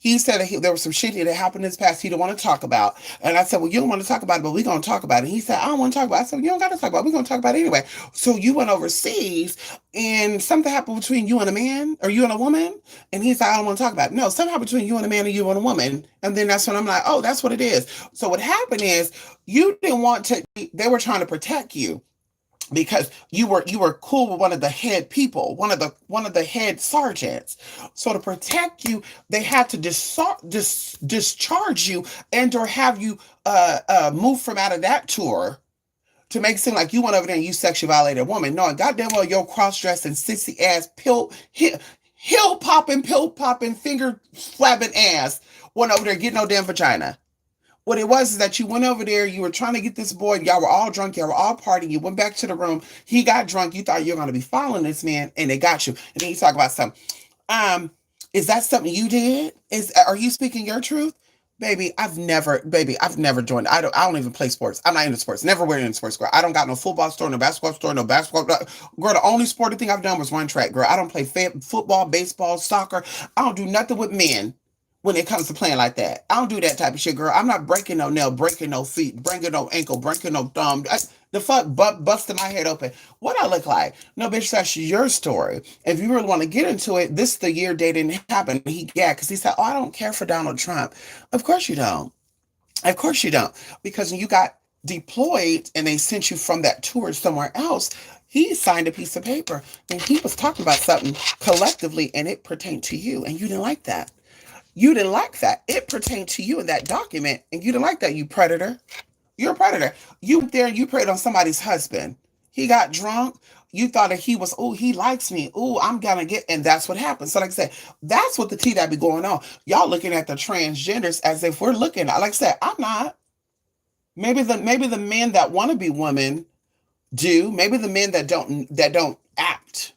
S1: He said that there was some shit that happened in his past he didn't want to talk about. And I said, well, you don't want to talk about it, but we're going to talk about it. And he said, I don't want to talk about it. I said, well, you don't got to talk about it. We're going to talk about it anyway. So you went overseas and something happened between you and a man or you and a woman. And he said, I don't want to talk about it. No, something happened between you and a man or you and a woman. And then that's when I'm like, oh, that's what it is. So what happened is you didn't want to, they were trying to protect you because you were cool with one of the head people, one of the head sergeants. So to protect you, they had to discharge you and or have you move from out of that tour to make it seem like you went over there and you sexually violated a woman, knowing goddamn well your cross-dressing sissy ass pill popping finger slapping ass went over there getting no damn vagina. What it was is that you went over there, you were trying to get this boy, y'all were all drunk, y'all were all partying, you went back to the room, he got drunk, you thought you were going to be following this man, and they got you. And then you talk about something. Is that something you did? Are you speaking your truth? Baby, I've never joined. I don't even play sports. I'm not into sports. Never went into sports, girl. I don't got no football store, no basketball store, no basketball. Girl, the only sporting thing I've done was run track, girl. I don't play football, baseball, soccer. I don't do nothing with men when it comes to playing like that. I don't do that type of shit, girl. I'm not breaking no nail, breaking no feet, breaking no ankle, breaking no thumb. The fuck busting my head open. What I look like? No, bitch, that's your story. If you really want to get into it, this is the year they didn't happen. Because he said, oh, I don't care for Donald Trump. Of course you don't. Of course you don't. Because when you got deployed and they sent you from that tour somewhere else, he signed a piece of paper and he was talking about something collectively and it pertained to you and you didn't like that. You didn't like that. It pertained to you in that document, and you didn't like that, you predator. You're a predator. You went there and you preyed on somebody's husband. He got drunk. You thought that he was, oh, he likes me. Oh, I'm gonna get, and that's what happened. So, like I said, that's what the tea that be going on. Y'all looking at the transgenders as if we're looking at, like I said, I'm not. Maybe the men that want to be women do. Maybe the men that don't act,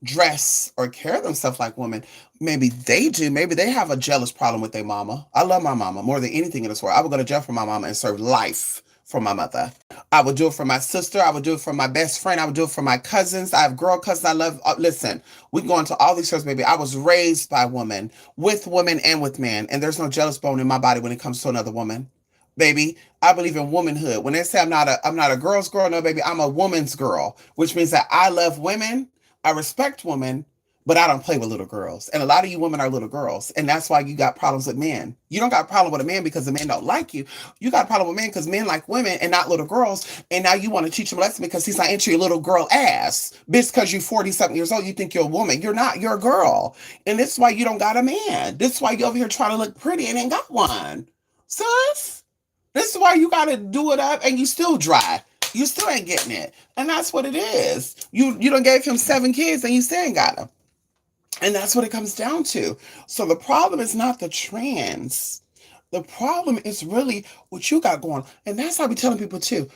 S1: dress, or carry themselves like women, maybe they do. Maybe they have a jealous problem with their mama. I love my mama more than anything in this world. I would go to jail for my mama and serve life for my mother. I would do it for my sister. I would do it for my best friend. I would do it for my cousins. I have girl cousins I love. Listen, we can go into all these shows, baby. I was raised by women, with women and with men, and there's no jealous bone in my body when it comes to another woman. Baby, I believe in womanhood. When they say I'm not a girl's girl, no, baby, I'm a woman's girl, which means that I love women, I respect women, but I don't play with little girls. And a lot of you women are little girls. And that's why you got problems with men. You don't got a problem with a man because the men don't like you. You got a problem with men because men like women and not little girls. And now you want to teach him a lesson because he's not into your little girl ass. Bitch, because you're 40 something years old, you think you're a woman. You're not, you're a girl. And this is why you don't got a man. This is why you're over here trying to look pretty and ain't got one. Sus, this is why you got to do it up and you still dry. You still ain't getting it. And that's what it is. You done gave him 7 kids and you still ain't got them. And that's what it comes down to. So the problem is not the trans. The problem is really what you got going on. And that's how I be telling people too.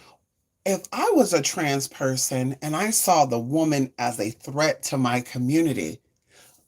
S1: If I was a trans person and I saw the woman as a threat to my community,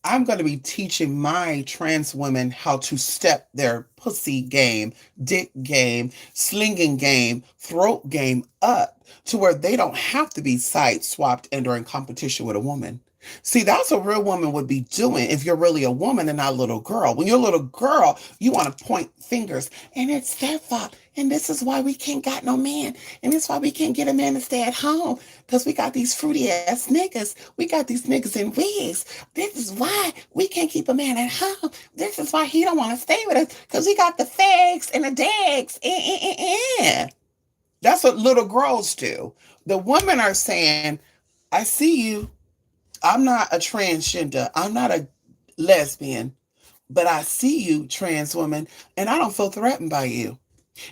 S1: I'm going to be teaching my trans women how to step their pussy game, dick game, slinging game, throat game up to where they don't have to be side swapped and or in competition with a woman. See, that's what a real woman would be doing if you're really a woman and not a little girl. When you're a little girl, you want to point fingers, and it's their fault. And this is why we can't got no man. And this is why we can't get a man to stay at home. Because we got these fruity ass niggas. We got these niggas in wigs. This is why we can't keep a man at home. This is why he don't want to stay with us. Because we got the fags and the dags. That's what little girls do. The women are saying, I see you. I'm not a transgender. I'm not a lesbian, but I see you, trans woman, and I don't feel threatened by you.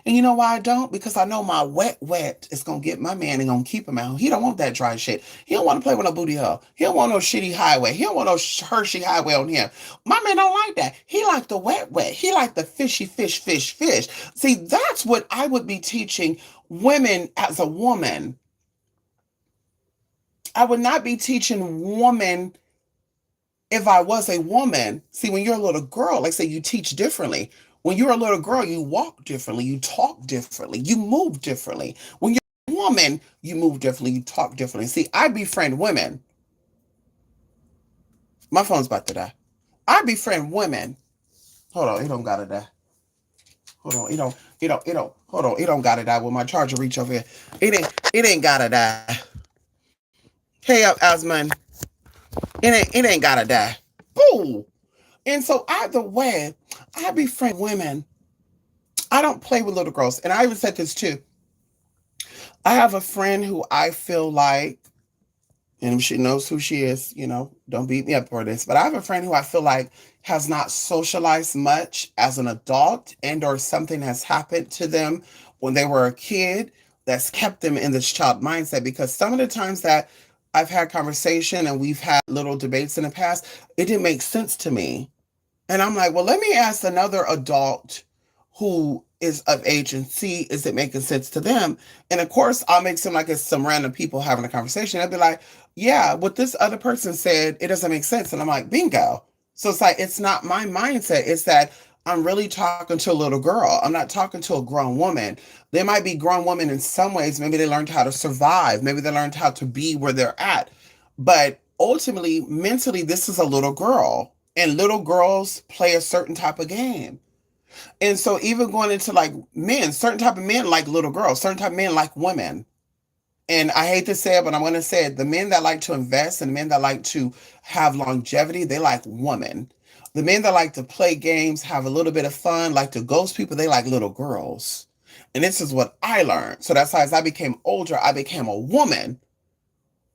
S1: And you know why I don't? Because I know my wet is going to get my man and going to keep him out. He don't want that dry shit. He don't want to play with no booty hole. He don't want no shitty highway. He don't want no Hershey highway on him. My man don't like that. He like the wet. He like the fishy fish. See, that's what I would be teaching women as a woman. I would not be teaching women if I was a woman. See, when you're a little girl, like say you teach differently. When you're a little girl, you walk differently, you talk differently, you move differently. When you're a woman, you move differently, you talk differently. See, I befriend women. My phone's about to die. I befriend women. Hold on, it don't gotta die. Hold on, hold on, it don't gotta die. When my charger reach over here, it ain't gotta die. Hey up, Asman. It ain't gotta die. Boo! And so either way, I befriend women. I don't play with little girls. And I even said this too. I have a friend who I feel like, and she knows who she is, don't beat me up for this, but I have a friend who I feel like has not socialized much as an adult and or something has happened to them when they were a kid that's kept them in this child mindset. Because some of the times that I've had conversation and we've had little debates in the past, it didn't make sense to me. And I'm like, well, let me ask another adult who is of age and see, is it making sense to them? And of course, I'll make seem like it's some random people having a conversation. I'd be like, yeah, what this other person said, it doesn't make sense. And I'm like, bingo. So it's like, it's not my mindset. It's that I'm really talking to a little girl. I'm not talking to a grown woman. They might be grown women in some ways. Maybe they learned how to survive. Maybe they learned how to be where they're at. But ultimately, mentally, this is a little girl. And little girls play a certain type of game. And so even going into like men, certain type of men like little girls, certain type of men like women. And I hate to say it, but I'm going to say it. The men that like to invest and the men that like to have longevity, they like women. The men that like to play games, have a little bit of fun, like to ghost people, they like little girls. And this is what I learned. So that's why as I became older, I became a woman.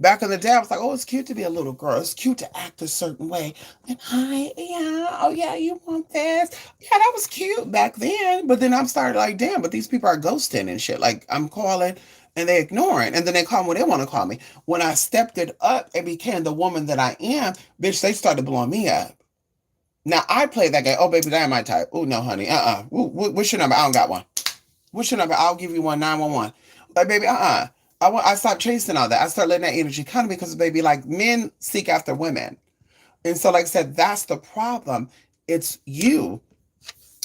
S1: Back in the day, I was like, oh, it's cute to be a little girl. It's cute to act a certain way. And hi, yeah, oh yeah, you want this? Yeah, that was cute back then. But then I'm started like, damn, but these people are ghosting and shit. Like I'm calling and they ignoring. And then they call me when they want to call me. When I stepped it up and became the woman that I am, bitch, they started blowing me up. Now I play that game. Oh, baby, that ain't my type. Oh, no, honey. What's your number? I don't got one. What's your number? I'll give you one, 911. Like, baby, I stopped chasing all that. I started letting that energy come because, baby, like men seek after women. And so, like I said, that's the problem. It's you.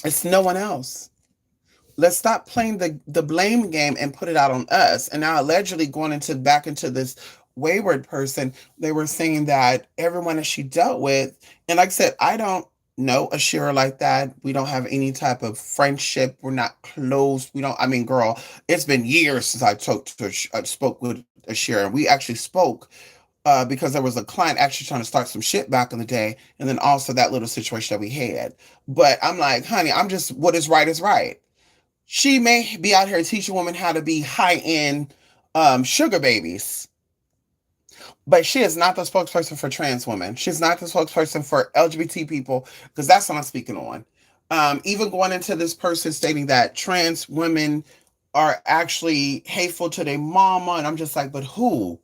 S1: It's no one else. Let's stop playing the blame game and put it out on us. And now allegedly going into back into this wayward person, they were saying that everyone that she dealt with, and like I said, I don't know Ashira like that. We don't have any type of friendship. We're not close. We don't. I mean, girl, it's been years since I talked to spoke with Ashira. We actually spoke because there was a client actually trying to start some shit back in the day, and then also that little situation that we had. But I'm like, honey, I'm just what is right is right. She may be out here teaching women how to be high end sugar babies, but she is not the spokesperson for trans women. She's not the spokesperson for LGBT people because that's what I'm speaking on. Even going into this person stating that trans women are actually hateful to their mama, and I'm just like, but who?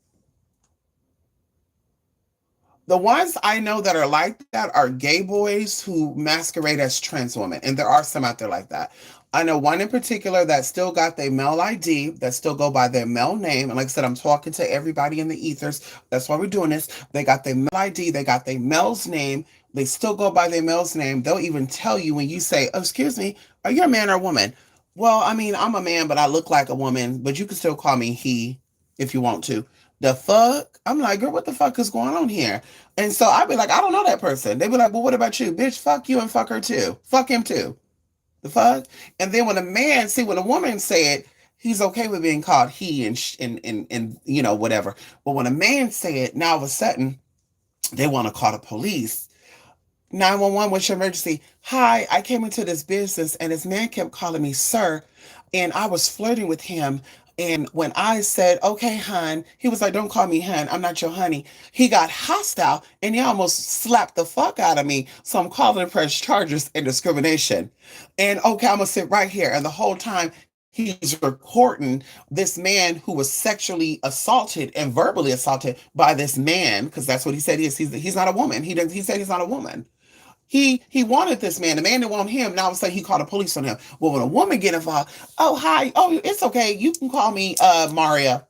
S1: The ones I know that are like that are gay boys who masquerade as trans women, and there are some out there like that. I know one in particular that still got their male ID, that still go by their male name. And like I said, I'm talking to everybody in the ethers. That's why we're doing this. They got their male ID, they got their male's name. They still go by their male's name. They'll even tell you when you say, oh, excuse me, are you a man or a woman? Well, I mean, I'm a man, but I look like a woman, but you can still call me he if you want to. The fuck? I'm like, girl, what the fuck is going on here? And so I'd be like, I don't know that person. They'd be like, well, what about you? Bitch, fuck you and fuck her too. Fuck him too. The fuck? And then when a man, see, when a woman said he's okay with being called he and you know, whatever. But when a man said, now all of a sudden, they want to call the police. 911, what's your emergency? Hi, I came into this business and this man kept calling me sir, and I was flirting with him. And when I said, okay, hun, he was like, don't call me hun. I'm not your honey. He got hostile and he almost slapped the fuck out of me. So I'm calling to press charges and discrimination. And okay, I'm going to sit right here. And the whole time he's recording this man who was sexually assaulted and verbally assaulted by this man, because that's what he said he is. He's not a woman. He said he's not a woman. He wanted this man. The man didn't want him. Now all of a sudden he called the police on him. Well, when a woman get involved, oh hi, oh it's okay. You can call me Maria.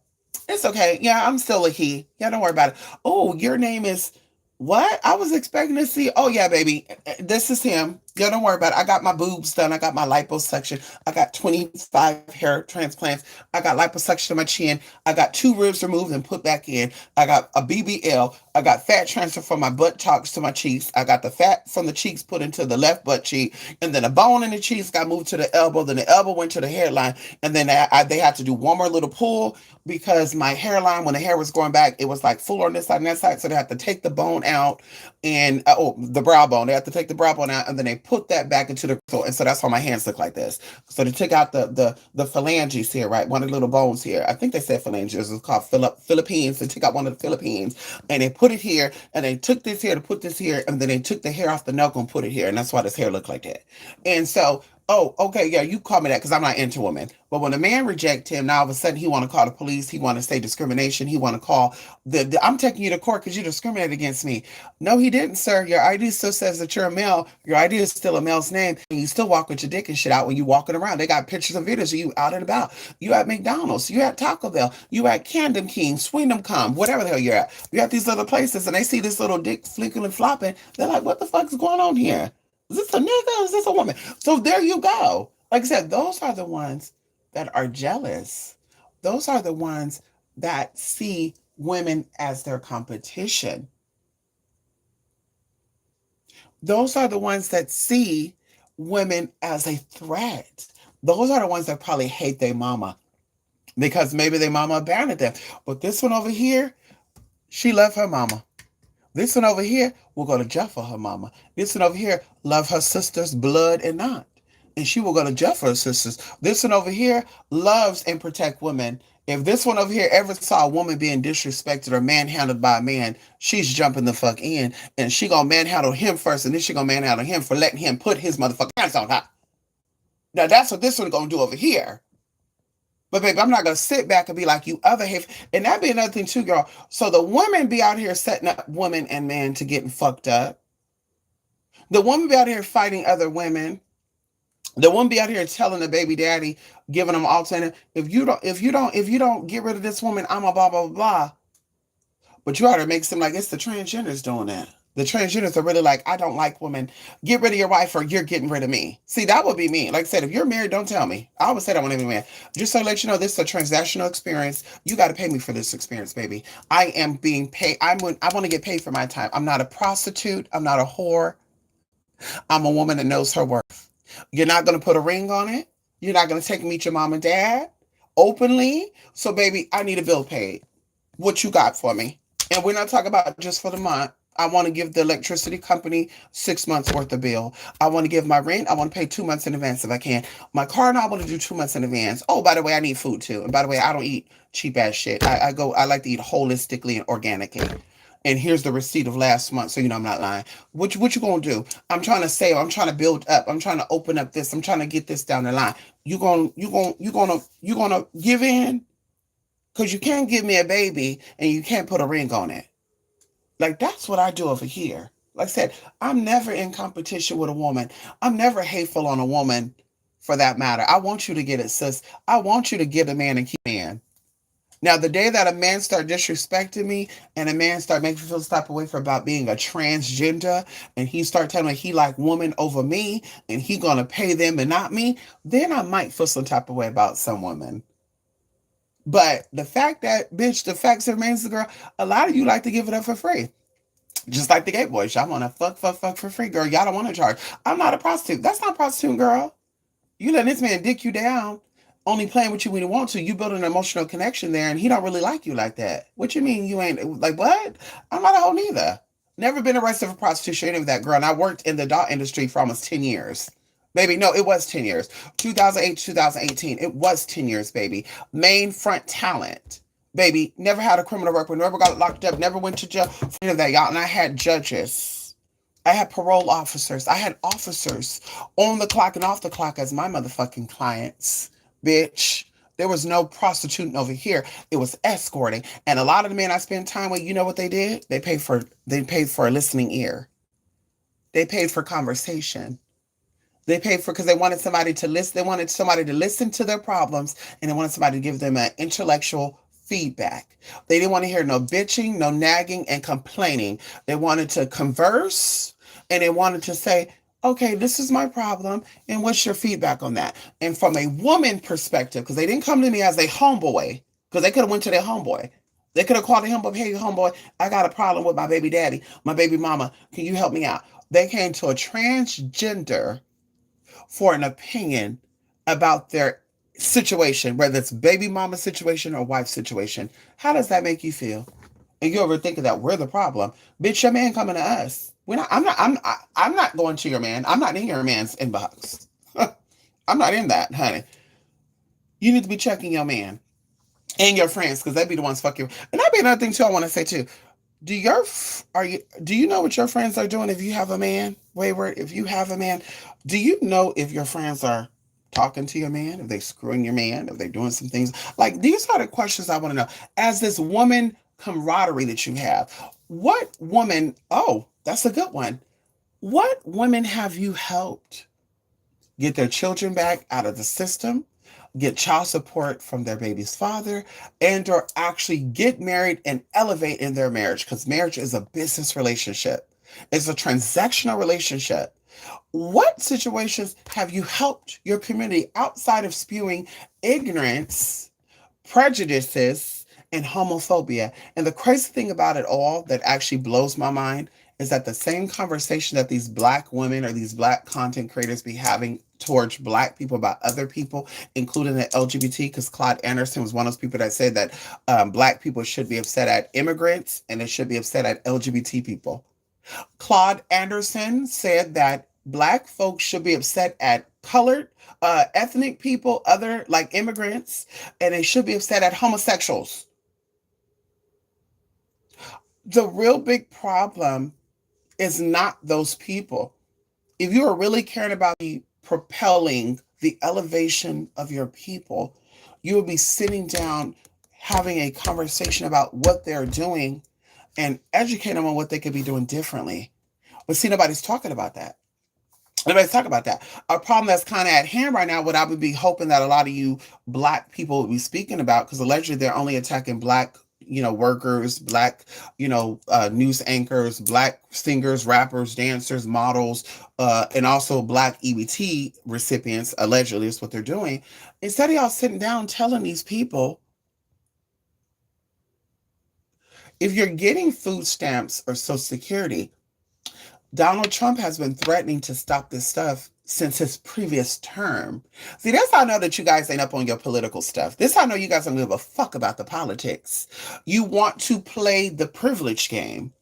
S1: It's okay. Yeah, I'm still a he. Yeah, don't worry about it. Oh, your name is what? I was expecting to see. Oh yeah, baby. This is him. Yeah, don't worry about it. I got my boobs done. I got my liposuction. I got 25 hair transplants. I got liposuction on my chin. I got 2 ribs removed and put back in. I got a BBL. I got fat transfer from my butt talks to my cheeks. I got the fat from the cheeks put into the left butt cheek. And then a bone in the cheeks got moved to the elbow. Then the elbow went to the hairline. And then they had to do one more little pull because my hairline, when the hair was going back, it was like full on this side and that side. So they had to take the bone out and, the brow bone. They had to take the brow bone out and then they put that back into the, and so that's why my hands look like this. So they took out the phalanges here, right? One of the little bones here. I think they said phalanges. It's called Philippines. They took out one of the Philippines and they put it here, and they took this here to put this here, and then they took the hair off the knuckle and put it here, and that's why this hair looked like that. And so, oh, okay, yeah, you call me that because I'm not into women. But when a man reject him, now all of a sudden he want to call the police. He want to say discrimination. He want to call I'm taking you to court because you discriminated against me. No, he didn't, sir. Your ID still says that you're a male. Your ID is still a male's name, and you still walk with your dick and shit out when you walking around. They got pictures and videos of you out and about. You at McDonald's. You at Taco Bell. You at Camden King, Swingdom Com, whatever the hell you're at. You at these other places, and they see this little dick flicking and flopping. They're like, what the fuck is going on here? Is this a nigga or is this a woman? So there you go. Like I said, those are the ones that are jealous. Those are the ones that see women as their competition. Those are the ones that see women as a threat. Those are the ones that probably hate their mama because maybe their mama abandoned them. But this one over here, she loved her mama. This one over here will go to jail for her mama. This one over here love her sister's blood and not. And she will go to jail for her sisters. This one over here loves and protect women. If this one over here ever saw a woman being disrespected or manhandled by a man, she's jumping the fuck in. And she gonna manhandle him first, and then she gonna manhandle him for letting him put his motherfucking hands on her. Now that's what this one gonna do over here. But baby, I'm not gonna sit back and be like you other half. And that'd be another thing too, girl. So the women be out here setting up women and men to getting fucked up. The woman be out here fighting other women. The woman be out here telling the baby daddy, giving them alternative. If you don't get rid of this woman, I'm a blah blah blah. But you ought to make it seem like it's the transgenders doing that. The transgenders are really like, I don't like women. Get rid of your wife or you're getting rid of me. See, that would be me. Like I said, if you're married, don't tell me. I always say that when I'm married. Just to let you know, this is a transactional experience. You got to pay me for this experience, baby. I am being paid. I want to get paid for my time. I'm not a prostitute. I'm not a whore. I'm a woman that knows her worth. You're not going to put a ring on it. You're not going to take me meet your mom and dad openly. So, baby, I need a bill paid. What you got for me? And we're not talking about just for the month. I want to give the electricity company 6 months worth of bill. I want to give my rent. I want to pay 2 months in advance if I can. My car, and I want to do 2 months in advance. Oh, by the way, I need food too. And by the way, I don't eat cheap ass shit. I like to eat holistically and organically. And here's the receipt of last month, so you know I'm not lying. What you gonna do? I'm trying to save. I'm trying to build up. I'm trying to open up this. I'm trying to get this down the line. You gonna give in? Because you can't give me a baby and you can't put a ring on it. Like, that's what I do over here. Like I said, I'm never in competition with a woman. I'm never hateful on a woman for that matter. I want you to get it, sis. I want you to get a man and keep a man. Now, the day that a man start disrespecting me and a man start making me feel type of way for about being a transgender and he start telling me he like woman over me and he gonna pay them and not me, then I might feel some type of way about some women. But the fact that, bitch, the facts remains the girl, a lot of you like to give it up for free. Just like the gay boys. Y'all want to fuck for free, girl. Y'all don't want to charge. I'm not a prostitute. That's not prostitute, girl. You letting this man dick you down, only playing with you when he wants to. You build an emotional connection there, and he don't really like you like that. What you mean you ain't, like, what? I'm not a hoe neither. Never been arrested for prostitution, any of that, girl. And I worked in the doll industry for almost 10 years. Baby, no, it was 10 years. 2008 2018. It was 10 years, baby. Main front talent. Baby, never had a criminal record, never got locked up, never went to jail for any of that, y'all. And I had judges. I had parole officers. I had officers on the clock and off the clock as my motherfucking clients. Bitch. There was no prostituting over here. It was escorting. And a lot of the men I spent time with, you know what they did? They paid for a listening ear. They paid for conversation. They paid for because they wanted somebody to listen. They wanted somebody to listen to their problems, and they wanted somebody to give them an intellectual feedback. They didn't want to hear no bitching, no nagging, and complaining. They wanted to converse, and they wanted to say, "Okay, this is my problem, and what's your feedback on that?" And from a woman perspective, because they didn't come to me as a homeboy, because they could have went to their homeboy. They could have called him up, "Hey, homeboy, I got a problem with my baby daddy, my baby mama. Can you help me out?" They came to a transgender for an opinion about their situation, whether it's baby mama situation or wife situation. How does that make you feel? And you ever think of that? We're the problem, bitch. Your man coming to us. We're not. I'm not going to your man. I'm not in your man's inbox. I'm not in that, honey. You need to be checking your man and your friends because they be the ones fucking. And that'd be another thing too. I want to say too. Do you know what your friends are doing if you have a man? Wayward, if you have a man, do you know if your friends are talking to your man, if they screwing your man, if they're doing some things? Like, these are the questions I want to know. As this woman camaraderie that you have, what woman, oh, that's a good one. What women have you helped get their children back out of the system, get child support from their baby's father, and or actually get married and elevate in their marriage? Because marriage is a business relationship. It's a transactional relationship. What situations have you helped your community outside of spewing ignorance, prejudices, and homophobia? And the crazy thing about it all that actually blows my mind is that the same conversation that these black women or these black content creators be having towards black people about other people, including the LGBT, because Claude Anderson was one of those people that said that black people should be upset at immigrants and they should be upset at LGBT people. Claude Anderson said that black folks should be upset at colored, ethnic people, other like immigrants, and they should be upset at homosexuals. The real big problem is not those people. If you are really caring about the propelling the elevation of your people, you will be sitting down having a conversation about what they're doing and educate them on what they could be doing differently. But see, nobody's talking about that. Nobody's talking about that. A problem that's kind of at hand right now, what I would be hoping that a lot of you black people would be speaking about, because allegedly they're only attacking black workers, black, news anchors, black singers, rappers, dancers, models, and also black EBT recipients. Allegedly, is what they're doing. Instead of y'all sitting down telling these people, if you're getting food stamps or Social Security, Donald Trump has been threatening to stop this stuff since his previous term. See, that's how I know that you guys ain't up on your political stuff. This is how I know you guys don't give a fuck about the politics. You want to play the privilege game.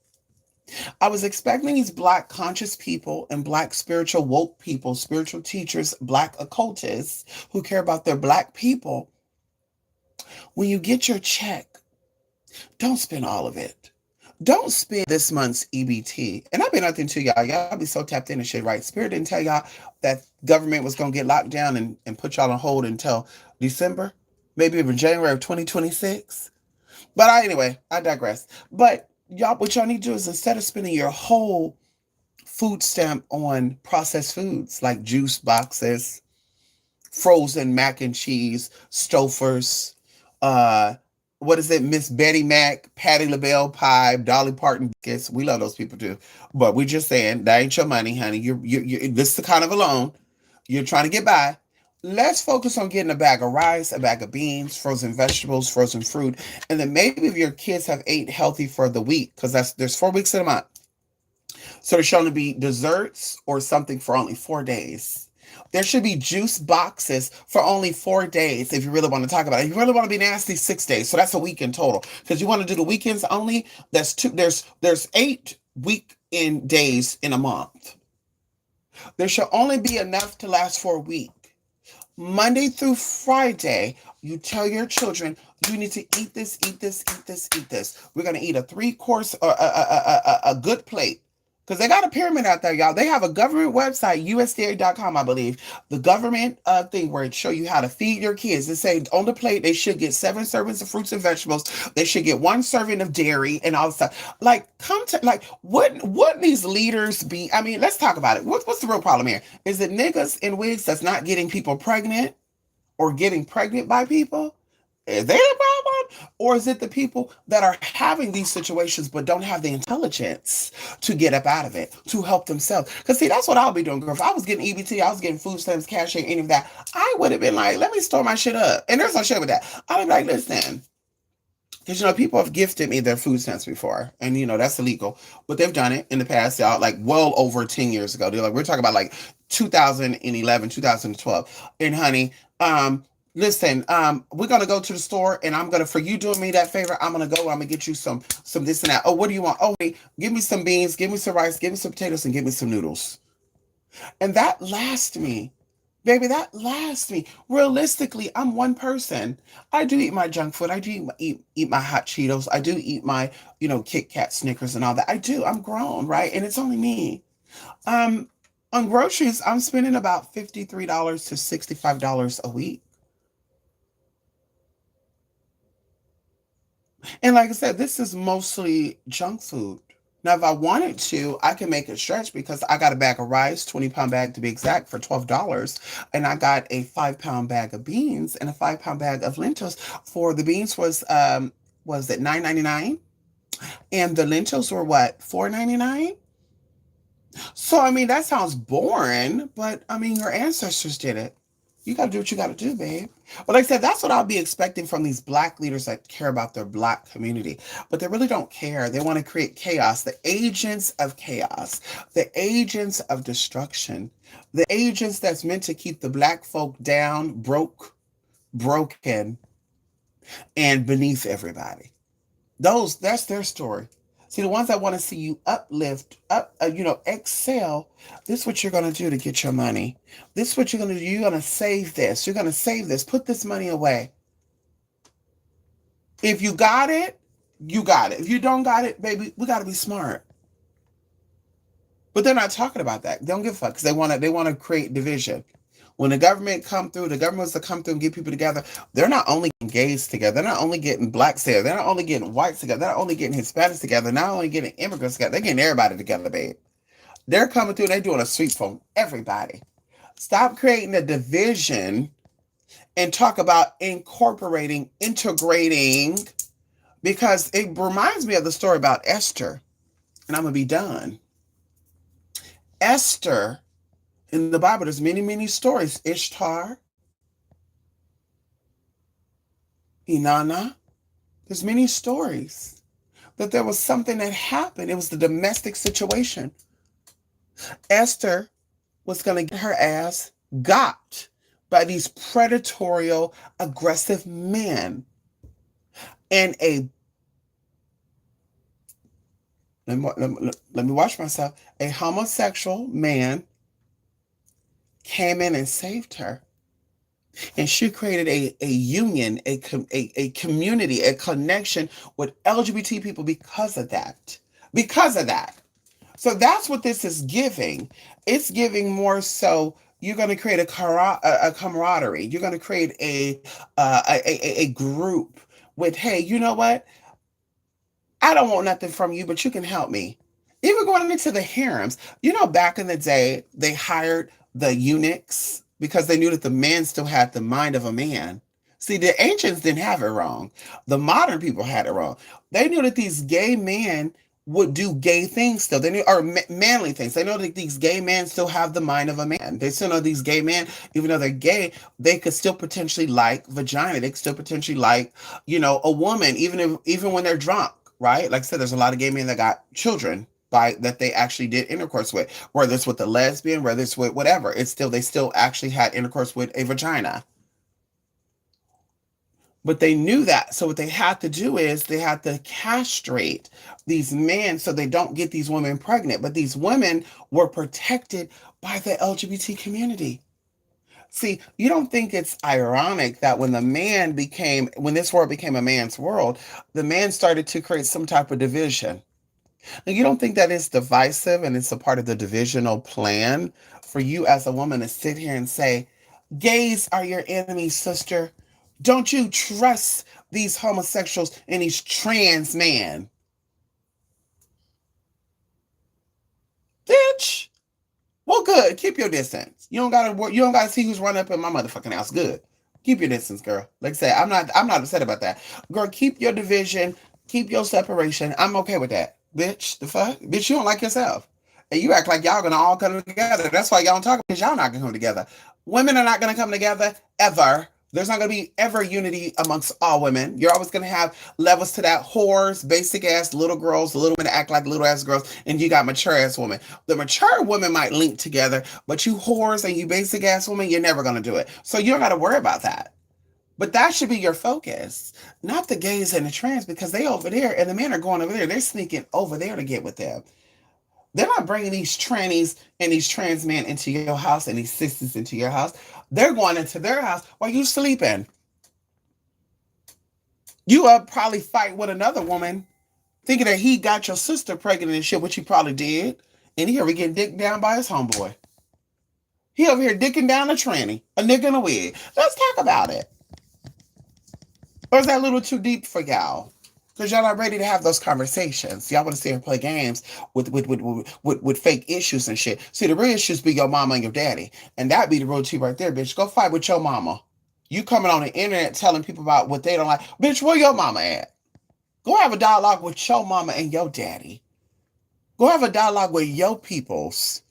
S1: I was expecting these black conscious people and black spiritual woke people, spiritual teachers, black occultists who care about their black people. When you get your check, don't spend all of it. Don't spend this month's EBT. And I've been nothing to y'all. Y'all be so tapped into shit, right? Spirit didn't tell y'all that government was going to get locked down and put y'all on hold until December, maybe even January of 2026. But anyway, I digress. But y'all, what y'all need to do is, instead of spending your whole food stamp on processed foods like juice boxes, frozen mac and cheese, Stouffer's, uh, what is it, Miss Betty Mac, Patti LaBelle pie, Dolly Parton biscuits. We love those people too, but we just saying that ain't your money, honey. You this is the kind of a loan you're trying to get by. Let's focus on getting a bag of rice, a bag of beans, frozen vegetables, frozen fruit, and then maybe if your kids have ate healthy for the week, because there's 4 weeks in a month, so there should only be desserts or something for only 4 days. There should be juice boxes for only 4 days if you really want to talk about it. If you really want to be nasty, 6 days. So that's a week in total. Because you want to do the weekends only, that's two. There's 8 weekend days in a month. There should only be enough to last for a week. Monday through Friday, you tell your children, you need to eat this, eat this, eat this, eat this. We're going to eat a 3-course or a good plate. Because they got a pyramid out there, y'all. They have a government website, USDA.com, I believe. The government thing where it show you how to feed your kids. They say on the plate they should get 7 servings of fruits and vegetables. They should get 1 serving of dairy and all that stuff. What these leaders be? I mean, let's talk about it. What's the real problem here? Is it niggas in wigs that's not getting people pregnant or getting pregnant by people? Is they the problem? Or is it the people that are having these situations but don't have the intelligence to get up out of it, to help themselves? Because, see, that's what I'll be doing, girl. If I was getting EBT, I was getting food stamps, cash, any of that, I would have been like, let me store my shit up. And there's no shit with that. I'd be like, listen, because, people have gifted me their food stamps before. And, that's illegal. But they've done it in the past, y'all, like well over 10 years ago. They're like, we're talking about like 2011, 2012. And, honey, listen, we're gonna go to the store, and for you doing me that favor, I'm gonna get you some this and that. Oh, what do you want? Oh, wait, give me some beans, give me some rice, give me some potatoes, and give me some noodles. And that lasts me, baby. That lasts me. Realistically, I'm one person. I do eat my junk food. I do eat my hot Cheetos. I do eat my Kit Kat, Snickers, and all that. I do. I'm grown, right? And it's only me. Um, on groceries, I'm spending about $53 to $65 a week. And like I said, this is mostly junk food. Now, if I wanted to, I can make it stretch because I got a bag of rice, 20-pound bag to be exact, for $12. And I got a 5-pound bag of beans and a 5-pound bag of lentils. For the beans was it $9.99? And the lentils were what, $4.99? So, I mean, that sounds boring, but I mean, your ancestors did it. You got to do what you got to do, babe. But like I said, that's what I'll be expecting from these black leaders that care about their black community. But they really don't care. They want to create chaos. The agents of chaos. The agents of destruction. The agents that's meant to keep the black folk down, broken, and beneath everybody. That's their story. See, the ones that want to see you uplift, excel, this is what you're going to do to get your money. This is what you're going to do. You're going to save this. You're going to save this. Put this money away. If you got it, you got it. If you don't got it, baby, we got to be smart. But they're not talking about that. They don't give a fuck because they want to create division. When the government wants to come through and get people together, they're not only getting gays together, they're not only getting blacks together, they're not only getting whites together, they're not only getting Hispanics together, they're not only getting immigrants together, they're getting everybody together, babe. They're coming through, they're doing a sweep from everybody. Stop creating a division and talk about integrating because it reminds me of the story about Esther, and I'm gonna be done. Esther in the Bible, there's many, many stories. Ishtar, Inanna, there's many stories that there was something that happened. It was the domestic situation. Esther was going to get her ass got by these predatory, aggressive men. And let me watch myself, a homosexual man came in and saved her. And she created a union, a community, a connection with LGBT people because of that. Because of that. So that's what this is giving. It's giving more so you're going to create a camaraderie. You're going to create a group with, hey, you know what? I don't want nothing from you, but you can help me. Even going into the harems, back in the day, they hired the eunuchs because they knew that the man still had the mind of a man. See, the ancients didn't have it wrong. The modern people had it wrong. They knew that these gay men would do gay things still. They knew, or manly things. They know that these gay men still have the mind of a man. They still know these gay men, even though they're gay, they could still potentially like vagina. They could still potentially like, a woman, even when they're drunk, right? Like I said, there's a lot of gay men that got children by that they actually did intercourse with, whether it's with a lesbian, whether it's with whatever. They still actually had intercourse with a vagina. But they knew that. So what they had to do is they had to castrate these men so they don't get these women pregnant. But these women were protected by the LGBT community. See, you don't think it's ironic that when this world became a man's world, the man started to create some type of division. And you don't think that it's divisive and it's a part of the divisional plan for you as a woman to sit here and say, gays are your enemies, sister. Don't you trust these homosexuals and these trans men? Bitch. Well, good. Keep your distance. You don't gotta see who's running up in my motherfucking house. Good. Keep your distance, girl. Like I say, I'm not upset about that. Girl, keep your division, keep your separation. I'm okay with that. Bitch, the fuck? Bitch, you don't like yourself. And you act like y'all gonna all come together. That's why y'all don't talk because y'all not gonna come together. Women are not gonna come together ever. There's not going to be ever unity amongst all women. You're always going to have levels to that. Whores, basic ass little girls, the little women that act like little ass girls, and you got mature ass women. The mature women might link together, but you whores and you basic ass women, you're never going to do it. So you don't got to worry about that. But that should be your focus, not the gays and the trans, because they over there and the men are going over there. They're sneaking over there to get with them. They're not bringing these trannies and these trans men into your house and these sisters into your house. They're going into their house while you sleeping. You probably fight with another woman thinking that he got your sister pregnant and shit, which he probably did. And he over getting dicked down by his homeboy. He over here dicking down a tranny, a nigga in a wig. Let's talk about it. Or is that a little too deep for y'all? Because y'all not ready to have those conversations. Y'all want to sit here and play games with fake issues and shit. See, the real issues be your mama and your daddy. And that be the real tea right there, bitch. Go fight with your mama. You coming on the internet telling people about what they don't like. Bitch, where your mama at? Go have a dialogue with your mama and your daddy. Go have a dialogue with your peoples.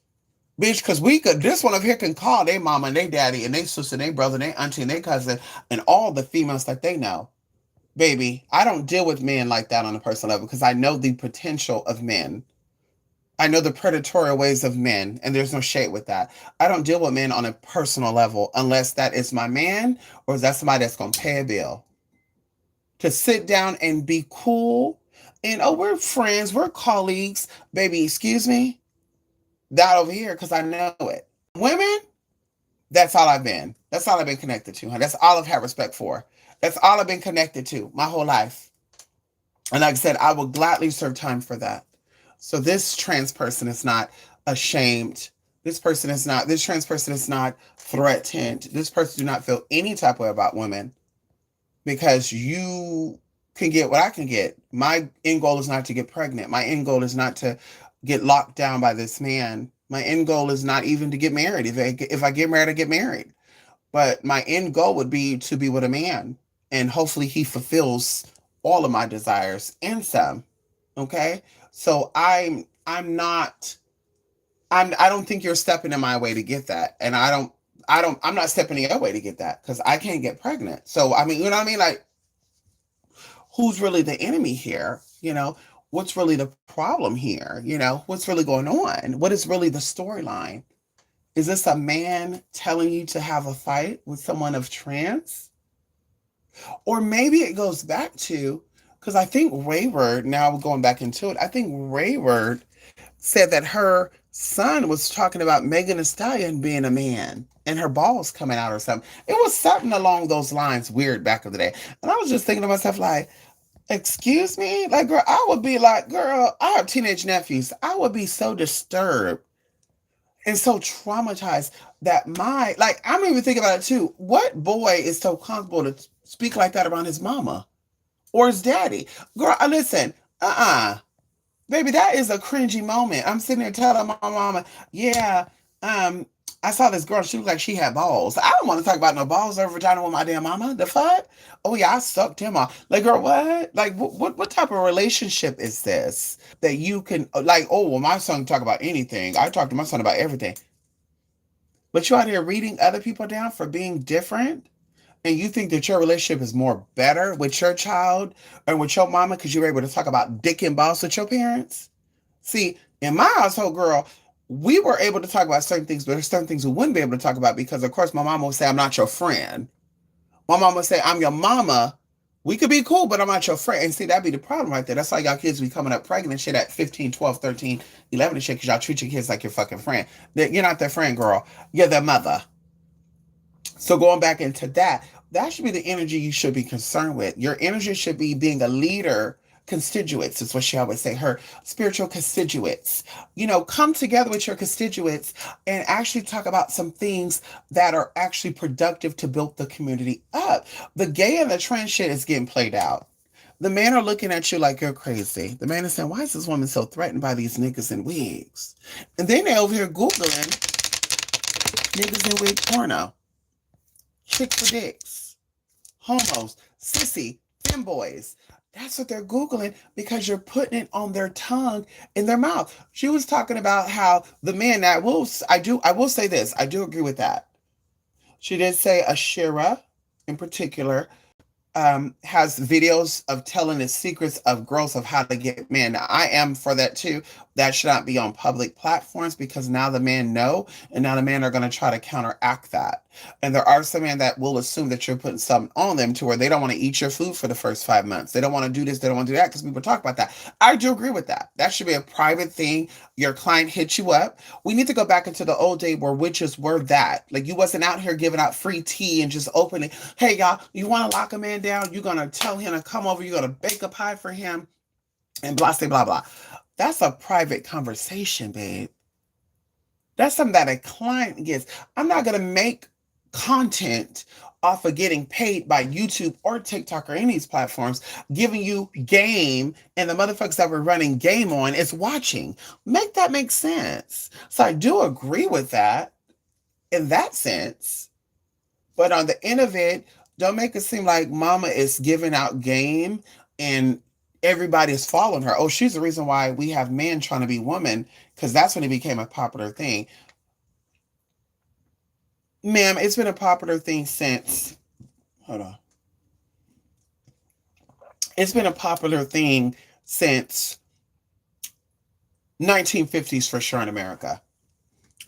S1: Bitch, because this one over here can call their mama and their daddy and their sister and their brother and their auntie and their cousin and all the females that they know. Baby, I don't deal with men like that on a personal level because I know the potential of men. I know the predatory ways of men, and there's no shade with that. I don't deal with men on a personal level unless that is my man or is that somebody that's going to pay a bill. To sit down and be cool and, oh, we're friends, we're colleagues. Baby, excuse me? That over here because I know it. Women, that's all I've been. That's all I've been connected to. That's all I've had respect for. That's all I've been connected to my whole life. And like I said, I will gladly serve time for that. So this trans person is not ashamed. This trans person is not threatened. This person do not feel any type of way about women because you can get what I can get. My end goal is not to get pregnant. My end goal is not to get locked down by this man. My end goal is not even to get married. If I get married, I get married. But my end goal would be to be with a man. And hopefully he fulfills all of my desires and some. Okay? So I'm not I don't think you're stepping in my way to get that. And I'm not stepping in your way to get that because I can't get pregnant. So I mean, you know what I mean? Like, who's really the enemy here? What's really the problem here? What's really going on? What is really the storyline? Is this a man telling you to have a fight with someone of trans? Or maybe it goes back to, because I think Wayward, now we're going back into it, I think Wayward said that her son was talking about Megan Thee Stallion being a man and her balls coming out or something. It was something along those lines, weird back of the day. And I was just thinking to myself, like, excuse me? Like, girl, I would be like, girl, I have teenage nephews. I would be so disturbed and so traumatized that I'm even thinking about it too. What boy is so comfortable to speak like that around his mama or his daddy? Girl, listen, baby, that is a cringy moment. I'm sitting there telling my mama, yeah, I saw this girl. She looked like she had balls. I don't want to talk about no balls or vagina with my damn mama. The fuck? Oh yeah, I sucked him off. Like, girl, what? Like, what type of relationship is this that you can like? Oh, well, my son talk about anything. I talk to my son about everything. But you out here reading other people down for being different, and you think that your relationship is more better with your child and with your mama because you were able to talk about dick and balls with your parents? See, in my household, girl, we were able to talk about certain things, but there's certain things we wouldn't be able to talk about because, of course, my mama would say, I'm not your friend. My mama would say, I'm your mama. We could be cool, but I'm not your friend. And see, that'd be the problem right there. That's why y'all kids be coming up pregnant and shit at 15, 12, 13, 11 and shit because y'all treat your kids like your fucking friend. You're not their friend, girl. You're their mother. So going back into that, that should be the energy you should be concerned with. Your energy should be being a leader. Constituents is what she always say, her spiritual constituents. Come together with your constituents and actually talk about some things that are actually productive to build the community up. The gay and the trans shit is getting played out. The men are looking at you like you're crazy. The man is saying, why is this woman so threatened by these niggas in wigs? And then they over here Googling niggas in wig porno, chick for dicks, homos, sissy, femboys. That's what they're Googling because you're putting it on their tongue, in their mouth. She was talking about how the men that I will say this. I do agree with that. She did say Ashira in particular has videos of telling the secrets of girls of how to get men. Now, I am for that too. That should not be on public platforms because now the men know, and now the men are going to try to counteract that. And there are some men that will assume that you're putting something on them to where they don't want to eat your food for the first 5 months. They don't want to do this. They don't want to do that because people talk about that. I do agree with that. That should be a private thing. Your client hits you up. We need to go back into the old day where witches were that. Like you wasn't out here giving out free tea and just opening, hey y'all, you want to lock a man down? You're going to tell him to come over. You're going to bake a pie for him and blah, blah, blah, blah. That's a private conversation, babe. That's something that a client gets. I'm not going to make content off of getting paid by YouTube or TikTok or any of these platforms, giving you game, and the motherfuckers that we're running game on is watching. Make that make sense. So I do agree with that in that sense. But on the end of it, don't make it seem like mama is giving out game and everybody is following her. Oh, she's the reason why we have men trying to be women, because that's when it became a popular thing. Ma'am, it's been a popular thing since, hold on. It's been a popular thing since 1950s for sure in America.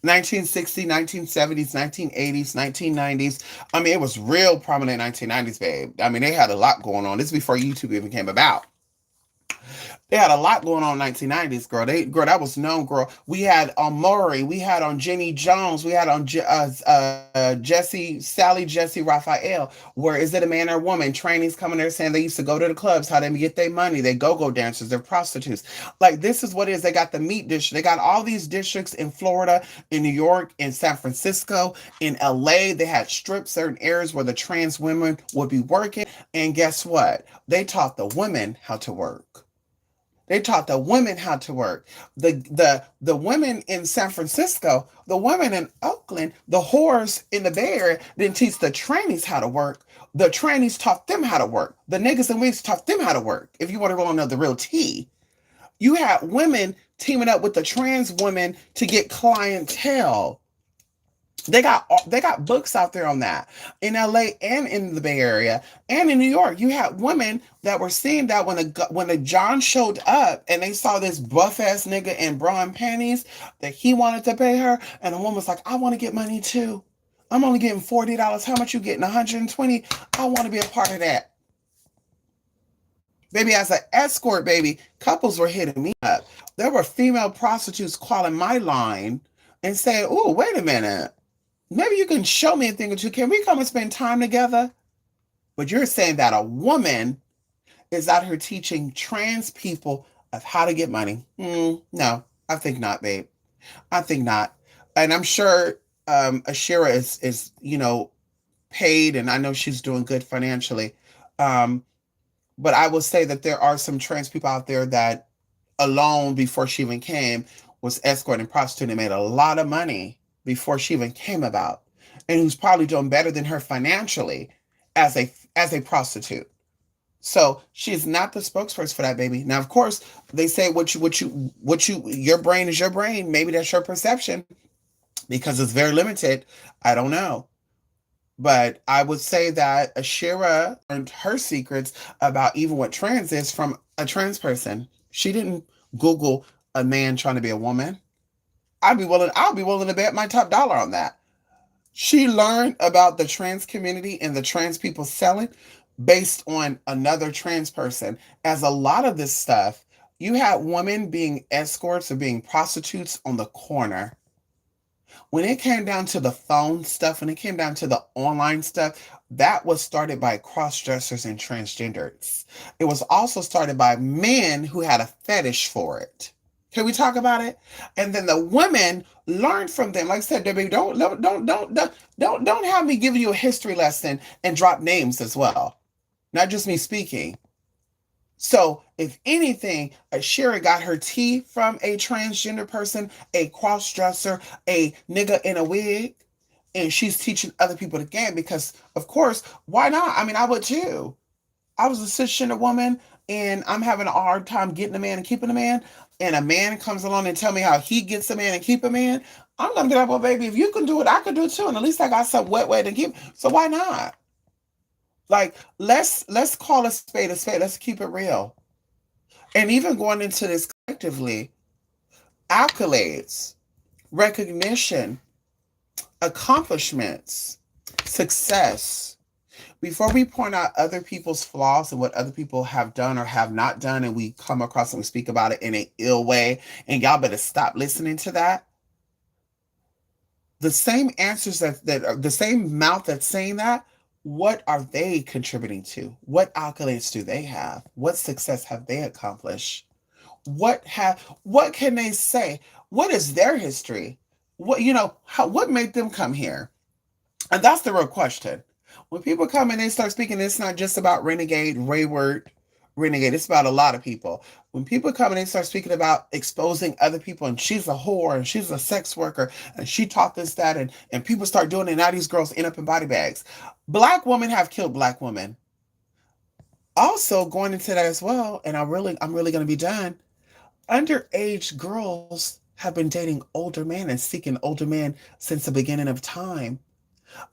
S1: 1960s, 1970s, 1980s, 1990s. I mean, it was real prominent 1990s, babe. I mean, they had a lot going on. This is before YouTube even came about. They had a lot going on in 1990s, girl. Girl, that was known, girl. We had on Maury, we had on Jenny Jones, we had on Sally Jesse Raphael. Where is it a man or a woman? Trainings coming there saying they used to go to the clubs, how they get their money. They go dancers, they're prostitutes. Like this is what it is. They got the meat dish. They got all these districts in Florida, in New York, in San Francisco, in LA. They had stripped certain areas where the trans women would be working. And guess what? They taught the women how to work. They taught the women how to work. The women in San Francisco, the women in Oakland, the whores in the Bay Area didn't teach the trainees how to work. The trainees taught them how to work. The niggas and wigs taught them how to work. If you want to go on the real tea, you had women teaming up with the trans women to get clientele. They got books out there on that in LA and in the Bay Area and in New York. You had women that were seeing that when a John showed up and they saw this buff ass nigga in bra and panties that he wanted to pay her, and the woman was like, "I want to get money too. I'm only getting $40. How much you getting? 120. I want to be a part of that." Baby, as an escort, baby, couples were hitting me up. There were female prostitutes calling my line and saying, "Oh, wait a minute. Maybe you can show me a thing or two. Can we come and spend time together?" But you're saying that a woman is out here teaching trans people of how to get money. No, I think not, babe. I think not. And I'm sure Ashira is paid, and I know she's doing good financially. Um, but I will say that there are some trans people out there that alone before she even came was escorting prostitute and made a lot of money before she even came about, and who's probably doing better than her financially as a prostitute. So she's not the spokesperson for that, baby. Now, of course, they say your brain is your brain. Maybe that's your perception because it's very limited. I don't know. But I would say that Ashira learned her secrets about even what trans is from a trans person. She didn't Google a man trying to be a woman. I'll be willing to bet my top dollar on that. She learned about the trans community and the trans people selling based on another trans person. As a lot of this stuff, you had women being escorts or being prostitutes on the corner. When it came down to the phone stuff, when it came down to the online stuff, that was started by cross dressers and transgenders. It was also started by men who had a fetish for it. Can we talk about it? And then the women learned from them. Like I said, Debbie, don't have me giving you a history lesson and drop names as well. Not just me speaking. So, if anything, Ashira got her tea from a transgender person, a cross dresser, a nigga in a wig, and she's teaching other people the game because, of course, why not? I mean, I would too. I was a cisgender woman and I'm having a hard time getting a man and keeping a man, and a man comes along and tell me how he gets a man and keep a man, I'm gonna be like, well, baby, if you can do it, I can do it too. And at least I got some wet way to keep. So why not? Like, let's call a spade a spade. Let's keep it real. And even going into this collectively, accolades, recognition, accomplishments, success. Before we point out other people's flaws and what other people have done or have not done, and we come across and we speak about it in an ill way, and y'all better stop listening to that. The same answers that are the same mouth that's saying that, what are they contributing to? What accolades do they have? What success have they accomplished? What can they say? What is their history? What made them come here? And that's the real question. When people come and they start speaking, it's not just about renegade, wayward, renegade. It's about a lot of people. When people come and they start speaking about exposing other people, and she's a whore, and she's a sex worker, and she taught this, that, and people start doing it, and now these girls end up in body bags. Black women have killed black women. Also, going into that as well, and I'm really going to be done. Underage girls have been dating older men and seeking older men since the beginning of time.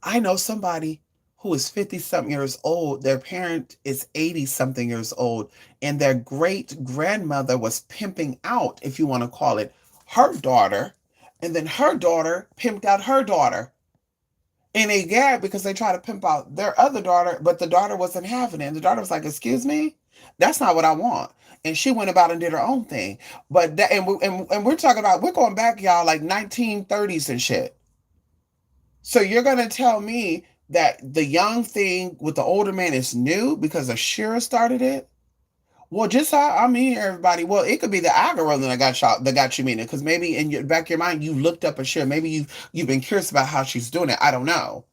S1: I know somebody who is 50 something years old. Their parent is 80 something years old, and their great grandmother was pimping out, if you want to call it, her daughter, and then her daughter pimped out her daughter. And they gagged because they tried to pimp out their other daughter, but the daughter wasn't having it. And the daughter was like, "Excuse me, that's not what I want." And she went about and did her own thing. But that, and we're talking about, we're going back, y'all, like 1930s and shit. So you're gonna tell me that the young thing with the older man is new because Ashira started it? Well, just how I'm here, everybody. Well, it could be the algorithm that got you meaning, because maybe in your back of your mind you looked up Ashira. Maybe you've been curious about how she's doing it. I don't know.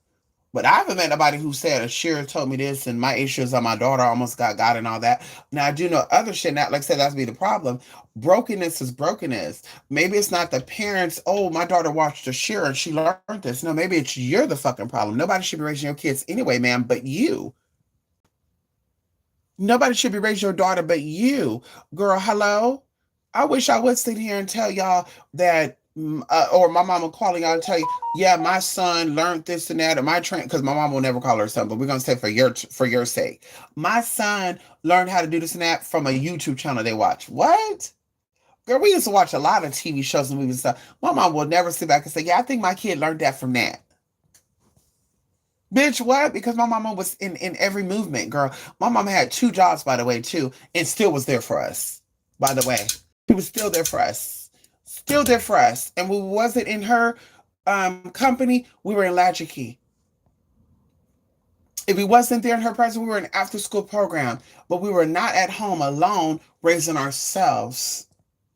S1: But I haven't met nobody who said Shira told me this and my issues on my daughter almost got God and all that. Now I do know other shit. Not like I said, that's be the problem. Brokenness is brokenness. Maybe it's not the parents. Oh, my daughter watched a Shira and she learned this. No, maybe it's you're the fucking problem. Nobody should be raising your kids anyway, ma'am, but you. Nobody should be raising your daughter but you. Girl, hello? I wish I would sit here and tell y'all that, or my mama calling y'all and tell you, yeah, my son learned this and that, or my train, because my mom will never call her son, but we're gonna say for your sake, my son learned how to do this and that from a YouTube channel they watch. What? Girl, we used to watch a lot of TV shows and movies and stuff. My mom will never sit back and say, yeah, I think my kid learned that from that. Bitch, what? Because my mama was in every movement, girl. My mama had two jobs, by the way, too, and still was there for us. By the way, she was still there for us, still there for us. And we wasn't in her company. We were in Latchkey. If we wasn't there in her presence, we were in after school program. But we were not at home alone raising ourselves.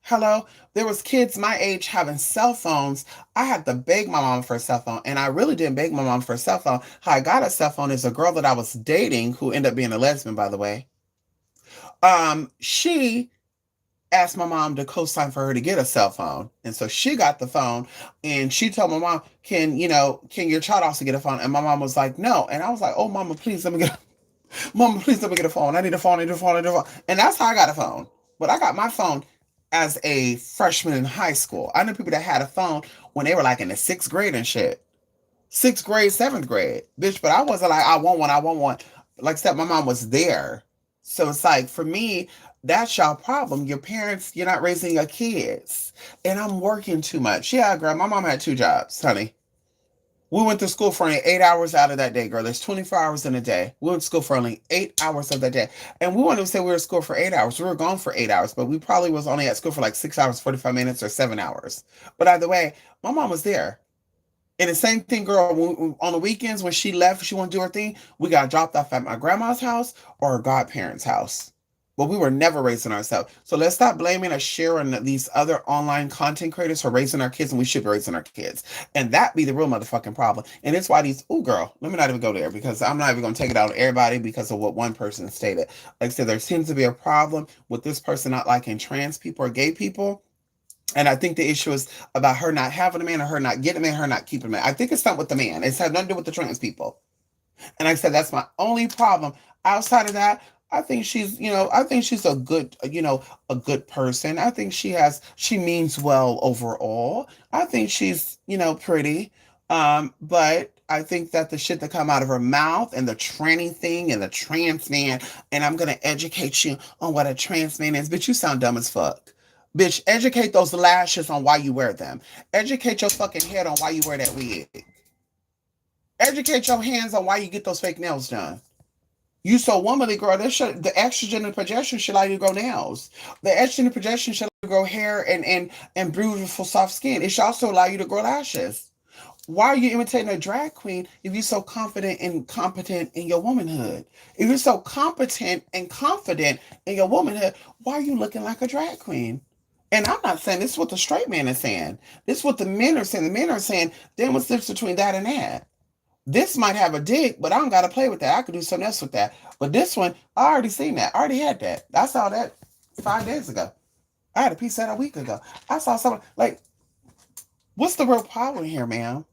S1: Hello, there was kids my age having cell phones. I had to beg my mom for a cell phone, and I really didn't beg my mom for a cell phone. How I got a cell phone is a girl that I was dating, who ended up being a lesbian, by the way. She asked my mom to co-sign for her to get a cell phone, and so she got the phone, and she told my mom, can your child also get a phone?" And my mom was like, "No," and I was like, "Oh, mama, please let me get, mama, please let me get a phone. I need a phone. I need a phone. I need a phone." And that's how I got a phone. But I got my phone as a freshman in high school. I knew people that had a phone when they were like in the sixth grade and shit. Sixth grade, seventh grade. Bitch, but I wasn't like, I want one, I want one. Like I said, my mom was there. So it's like, for me, that's your problem. Your parents, you're not raising your kids. And I'm working too much. Yeah, girl, my mom had two jobs, honey. We went to school for only 8 hours out of that day, girl. There's 24 hours in a day. We went to school for only 8 hours of the day. And we wanted to say we were at school for 8 hours. We were gone for 8 hours, but we probably was only at school for like 6 hours, 45 minutes, or 7 hours. But either way, my mom was there. And the same thing, girl, on the weekends when she left, she wanted to do her thing, we got dropped off at my grandma's house or her godparents' house. But we were never raising ourselves. So let's stop blaming or sharing these other online content creators for raising our kids, and we should be raising our kids. And that be the real motherfucking problem. And it's why these, oh girl, let me not even go there, because I'm not even going to take it out on everybody because of what one person stated. Like I said, there seems to be a problem with this person not liking trans people or gay people. And I think the issue is about her not having a man, or her not getting a man, her not keeping a man. I think it's not with the man. It's had nothing to do with the trans people. And like I said, that's my only problem. Outside of that, I think I think she's a good, a good person. I think she means well overall. I think she's, pretty. But I think that the shit that come out of her mouth and the tranny thing and the trans man, and I'm gonna educate you on what a trans man is. Bitch, you sound dumb as fuck. Bitch, educate those lashes on why you wear them. Educate your fucking head on why you wear that wig. Educate your hands on why you get those fake nails done. You so womanly, girl. The estrogen and progesterone should allow you to grow nails. The estrogen and progesterone should allow you to grow hair and beautiful soft skin. It should also allow you to grow lashes. Why are you imitating a drag queen if you're so confident and competent in your womanhood? If you're so competent and confident in your womanhood, why are you looking like a drag queen? And I'm not saying this is what the straight man is saying. This is what the men are saying. The men are saying, then what's the difference between that and that? This might have a dick, but I don't got to play with that. I could do something else with that. But this one, I already seen that. I already had that. I saw that 5 days ago. I had a piece of that a week ago. I saw someone, like, what's the real problem here, ma'am?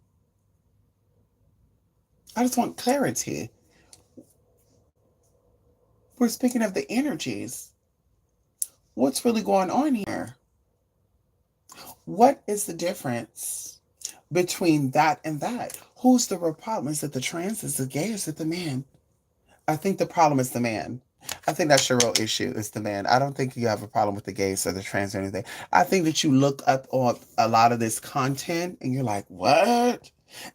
S1: I just want clarity. We're speaking of the energies. What's really going on here? What is the difference between that and that? Who's the real problem? Is it the trans? Is it gay? Is it the man? I think the problem is the man. I think that's your real issue, is the man. I don't think you have a problem with the gays or the trans or anything. I think that you look up on a lot of this content and you're like, what?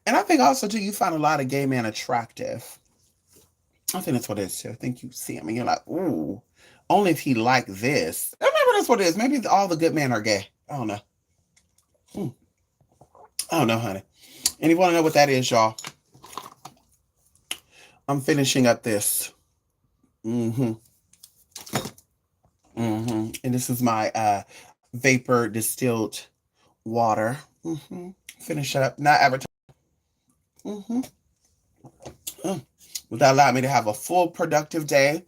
S1: And I think also, too, you find a lot of gay men attractive. I think that's what it is, too. I think you see him and you're like, ooh, only if he like this. I remember that's what it is. Maybe all the good men are gay. I don't know. Hmm. I don't know, honey. And you want to know what that is, y'all? I'm finishing up this. Mm-hmm. Mm-hmm. And this is my vapor distilled water. Mm-hmm. Finish up. Not advertising. Mm-hmm. Mm. That allowed me to have a full productive day,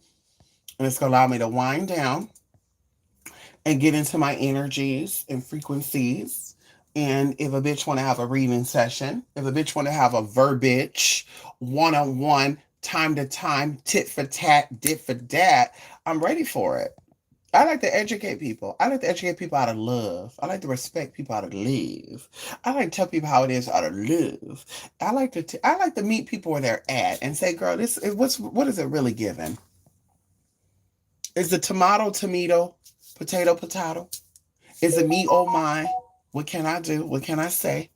S1: and it's gonna allow me to wind down and get into my energies and frequencies. And if a bitch want to have a reading session, if a bitch want to have a verbiage, one-on-one, time to time, tit for tat, dit for dat, I'm ready for it. I like to educate people. I like to educate people out of love. I like to respect people out of love. I like to tell people how it is out of love. I like to meet people where they're at and say, girl, what is it really giving? Is the tomato, potato? Is it me, oh my? What can I do? What can I say?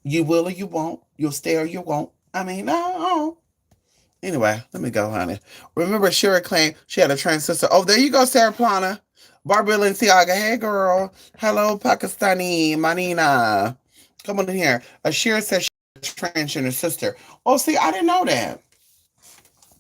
S1: You will or you won't. You'll stay or you won't. I mean, no. Anyway, let me go, honey. Remember, Shira claimed she had a trans sister. Oh, there you go, Sarah Plana. Barbara Balenciaga. Hey, girl. Hello, Pakistani. Manina. Come on in here. Ashira says she has a transgender sister. Oh, see, I didn't know that.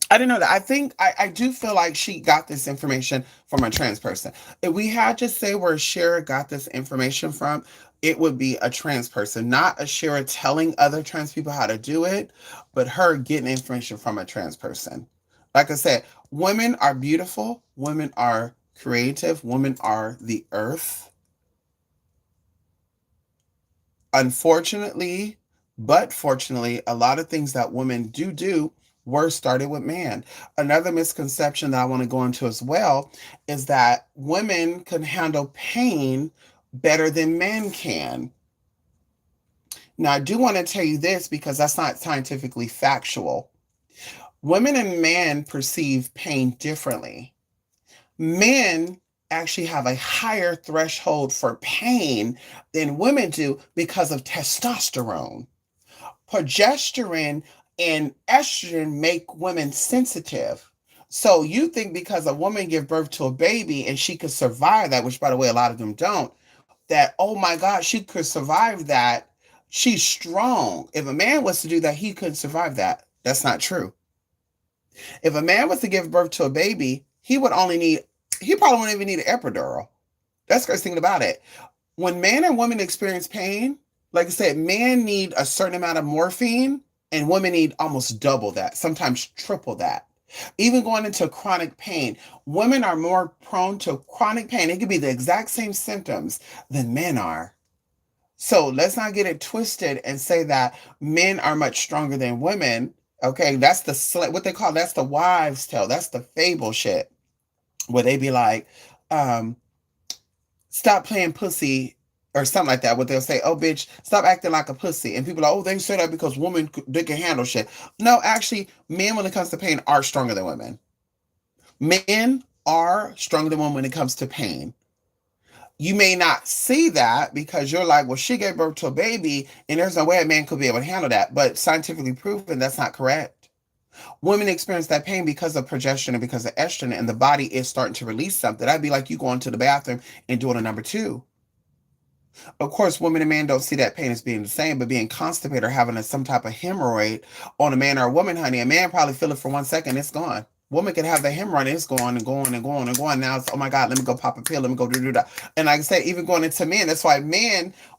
S1: I didn't know that. I think I do feel like she got this information from a trans person. If we had to say where Shira got this information from, it would be a trans person, not a Shira telling other trans people how to do it, but her getting information from a trans person. Like I said, women are beautiful, women are creative, women are the earth. Unfortunately, but fortunately, a lot of things that women do were started with man. Another misconception that I want to go into as well is that women can handle pain better than men can. Now, I do want to tell you this because that's not scientifically factual. Women and men perceive pain differently. Men actually have a higher threshold for pain than women do because of testosterone. Progesterone and estrogen make women sensitive. So you think because a woman give birth to a baby and she could survive that, which by the way, a lot of them don't, that, oh my God, she could survive that. She's strong. If a man was to do that, he couldn't survive that. That's not true. If a man was to give birth to a baby, he probably wouldn't even need an epidural. That's the crazy thing about it. When man and woman experience pain, like I said, men need a certain amount of morphine and women need almost double that, sometimes triple that. Even going into chronic pain, women are more prone to chronic pain. It could be the exact same symptoms than men are. So let's not get it twisted and say that men are much stronger than women. Okay, that's what they call that's the wives' tale. That's the fable shit where they be like, um, stop playing pussy or something like that. What they'll say, oh bitch, stop acting like a pussy. And people are like, oh, they say that because women they can handle shit. No, actually, men when it comes to pain are stronger than women. Men are stronger than women when it comes to pain. You may not see that because you're like, well, she gave birth to a baby, and there's no way a man could be able to handle that. But scientifically proven that's not correct. Women experience that pain because of progesterone and because of estrogen, and the body is starting to release something. That'd be like you going to the bathroom and doing a number two. Of course, women and men don't see that pain as being the same, but being constipated or having some type of hemorrhoid on a man or a woman, honey, a man probably feel it for 1 second, it's gone. Woman can have the hemorrhoid, it's going and going and going and going. Now it's, oh my God, let me go pop a pill, let me go do that. And like I said, even going into men, that's why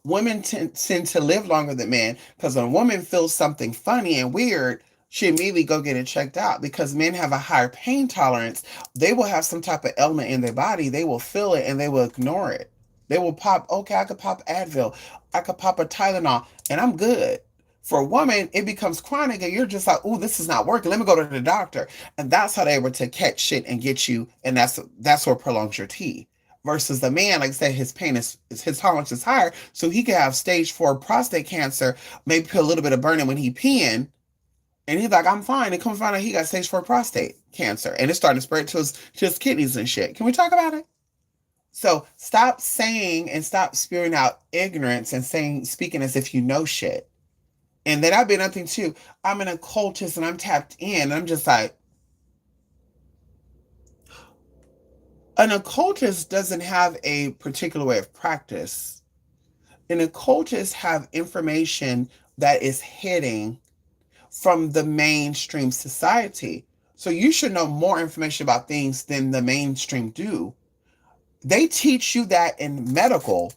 S1: women tend to live longer than men, because when a woman feels something funny and weird, she immediately go get it checked out because men have a higher pain tolerance. They will have some type of ailment in their body, they will feel it and they will ignore it. They will pop, okay, I could pop Advil, I could pop a Tylenol, and I'm good. For a woman, it becomes chronic, and you're just like, oh, this is not working. Let me go to the doctor. And that's how they were to catch shit and get you, and that's what prolongs your T. Versus the man, like I said, his pain his tolerance is higher, so he could have stage 4 prostate cancer, maybe a little bit of burning when he peeing, and he's like, I'm fine. And come find out he got stage 4 prostate cancer, and it's starting to spread to his kidneys and shit. Can we talk about it? So stop saying and stop spewing out ignorance and speaking as if you know shit. And then I've been nothing too. I'm an occultist and I'm tapped in. And I'm just like, an occultist doesn't have a particular way of practice. An occultist have information that is hitting from the mainstream society. So you should know more information about things than the mainstream do. They teach you that in medical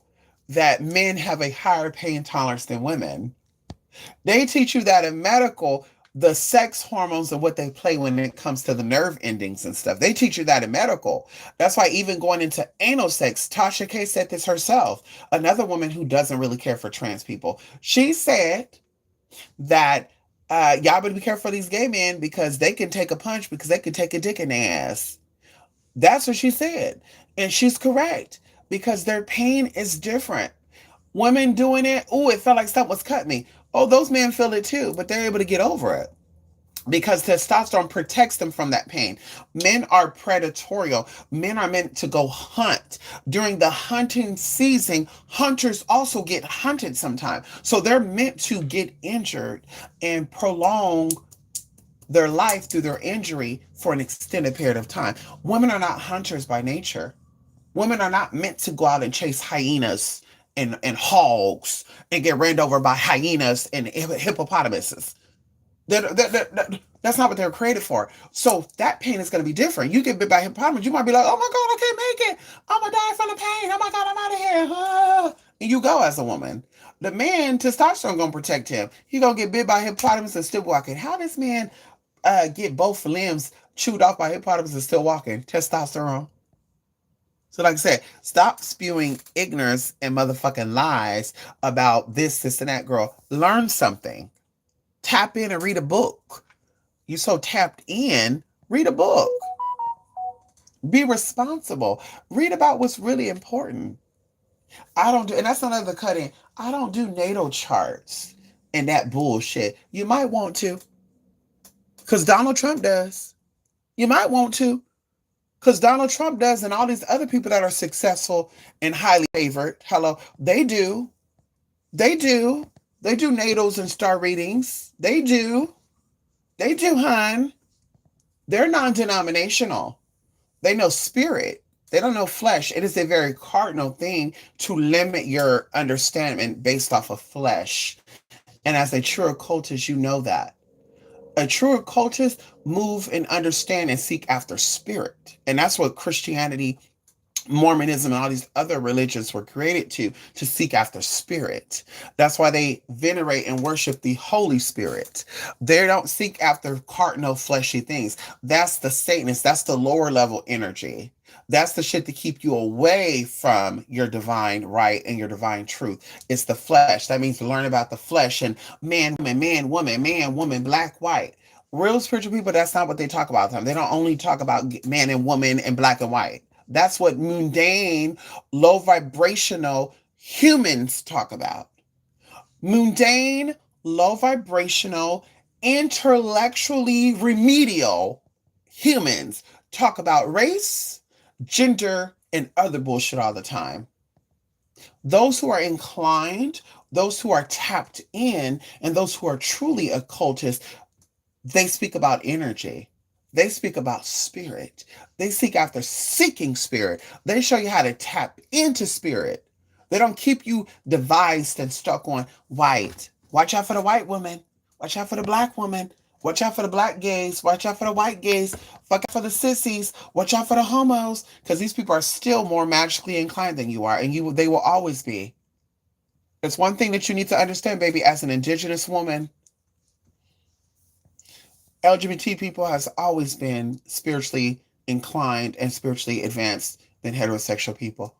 S1: that men have a higher pain tolerance than women. They teach you that in medical the sex hormones and what they play when it comes to the nerve endings and stuff. They teach you that in medical. That's why even going into anal sex, Tasha K said this herself. Another woman who doesn't really care for trans people. She said that y'all better be careful for these gay men because they can take a punch because they can take a dick in their ass. That's what she said. And she's correct because their pain is different. Women doing it, oh, it felt like something was cutting me. Oh, those men feel it too, but they're able to get over it because testosterone protects them from that pain. Men are predatorial. Men are meant to go hunt. During the hunting season, hunters also get hunted sometimes. So they're meant to get injured and prolong their life through their injury for an extended period of time. Women are not hunters by nature. Women are not meant to go out and chase hyenas and hogs and get ran over by hyenas and hippopotamuses. That's not what they're created for. So that pain is going to be different. You get bit by hippopotamus, you might be like, oh my God, I can't make it. I'm going to die from the pain. Oh my God, I'm out of here. Ah. And you go as a woman. The man, testosterone going to protect him. He going to get bit by hippopotamus and still walking. How does man get both limbs chewed off by hippopotamus and still walking? Testosterone. So, like I said, stop spewing ignorance and motherfucking lies about this, and that, girl. Learn something. Tap in and read a book. You so tapped in, read a book. Be responsible. Read about what's really important. I don't do, and that's another cut in. I don't do natal charts and that bullshit. You might want to, because Donald Trump does. You might want to, because Donald Trump does, and all these other people that are successful and highly favored, hello, they do. They do. They do natals and star readings. They do. They do, hun. They're non-denominational. They know spirit. They don't know flesh. It is a very cardinal thing to limit your understanding based off of flesh. And as a true occultist, you know that. A true occultist move and understand and seek after spirit. And that's what Christianity, Mormonism, and all these other religions were created to seek after spirit. That's why they venerate and worship the Holy Spirit. They don't seek after cardinal fleshy things. That's the Satanist. That's the lower level energy. That's the shit to keep you away from your divine right and your divine truth. It's the flesh. That means to learn about the flesh and man, woman, black, white. Real spiritual people, that's not what they talk about. They don't only talk about man and woman and black and white. That's what mundane, low vibrational humans talk about. Mundane, low vibrational, intellectually remedial humans talk about race, gender, and other bullshit all the time. Those who are inclined, those who are tapped in, and those who are truly occultists, they speak about energy. They speak about spirit. They seek after seeking spirit. They show you how to tap into spirit. They don't keep you devised and stuck on white. Watch out for the white woman. Watch out for the black woman. Watch out for the black gays. Watch out for the white gays. Watch out for the sissies. Watch out for the homos. Because these people are still more magically inclined than you are. And they will always be. It's one thing that you need to understand, baby, as an indigenous woman. LGBT people has always been spiritually inclined and spiritually advanced than heterosexual people.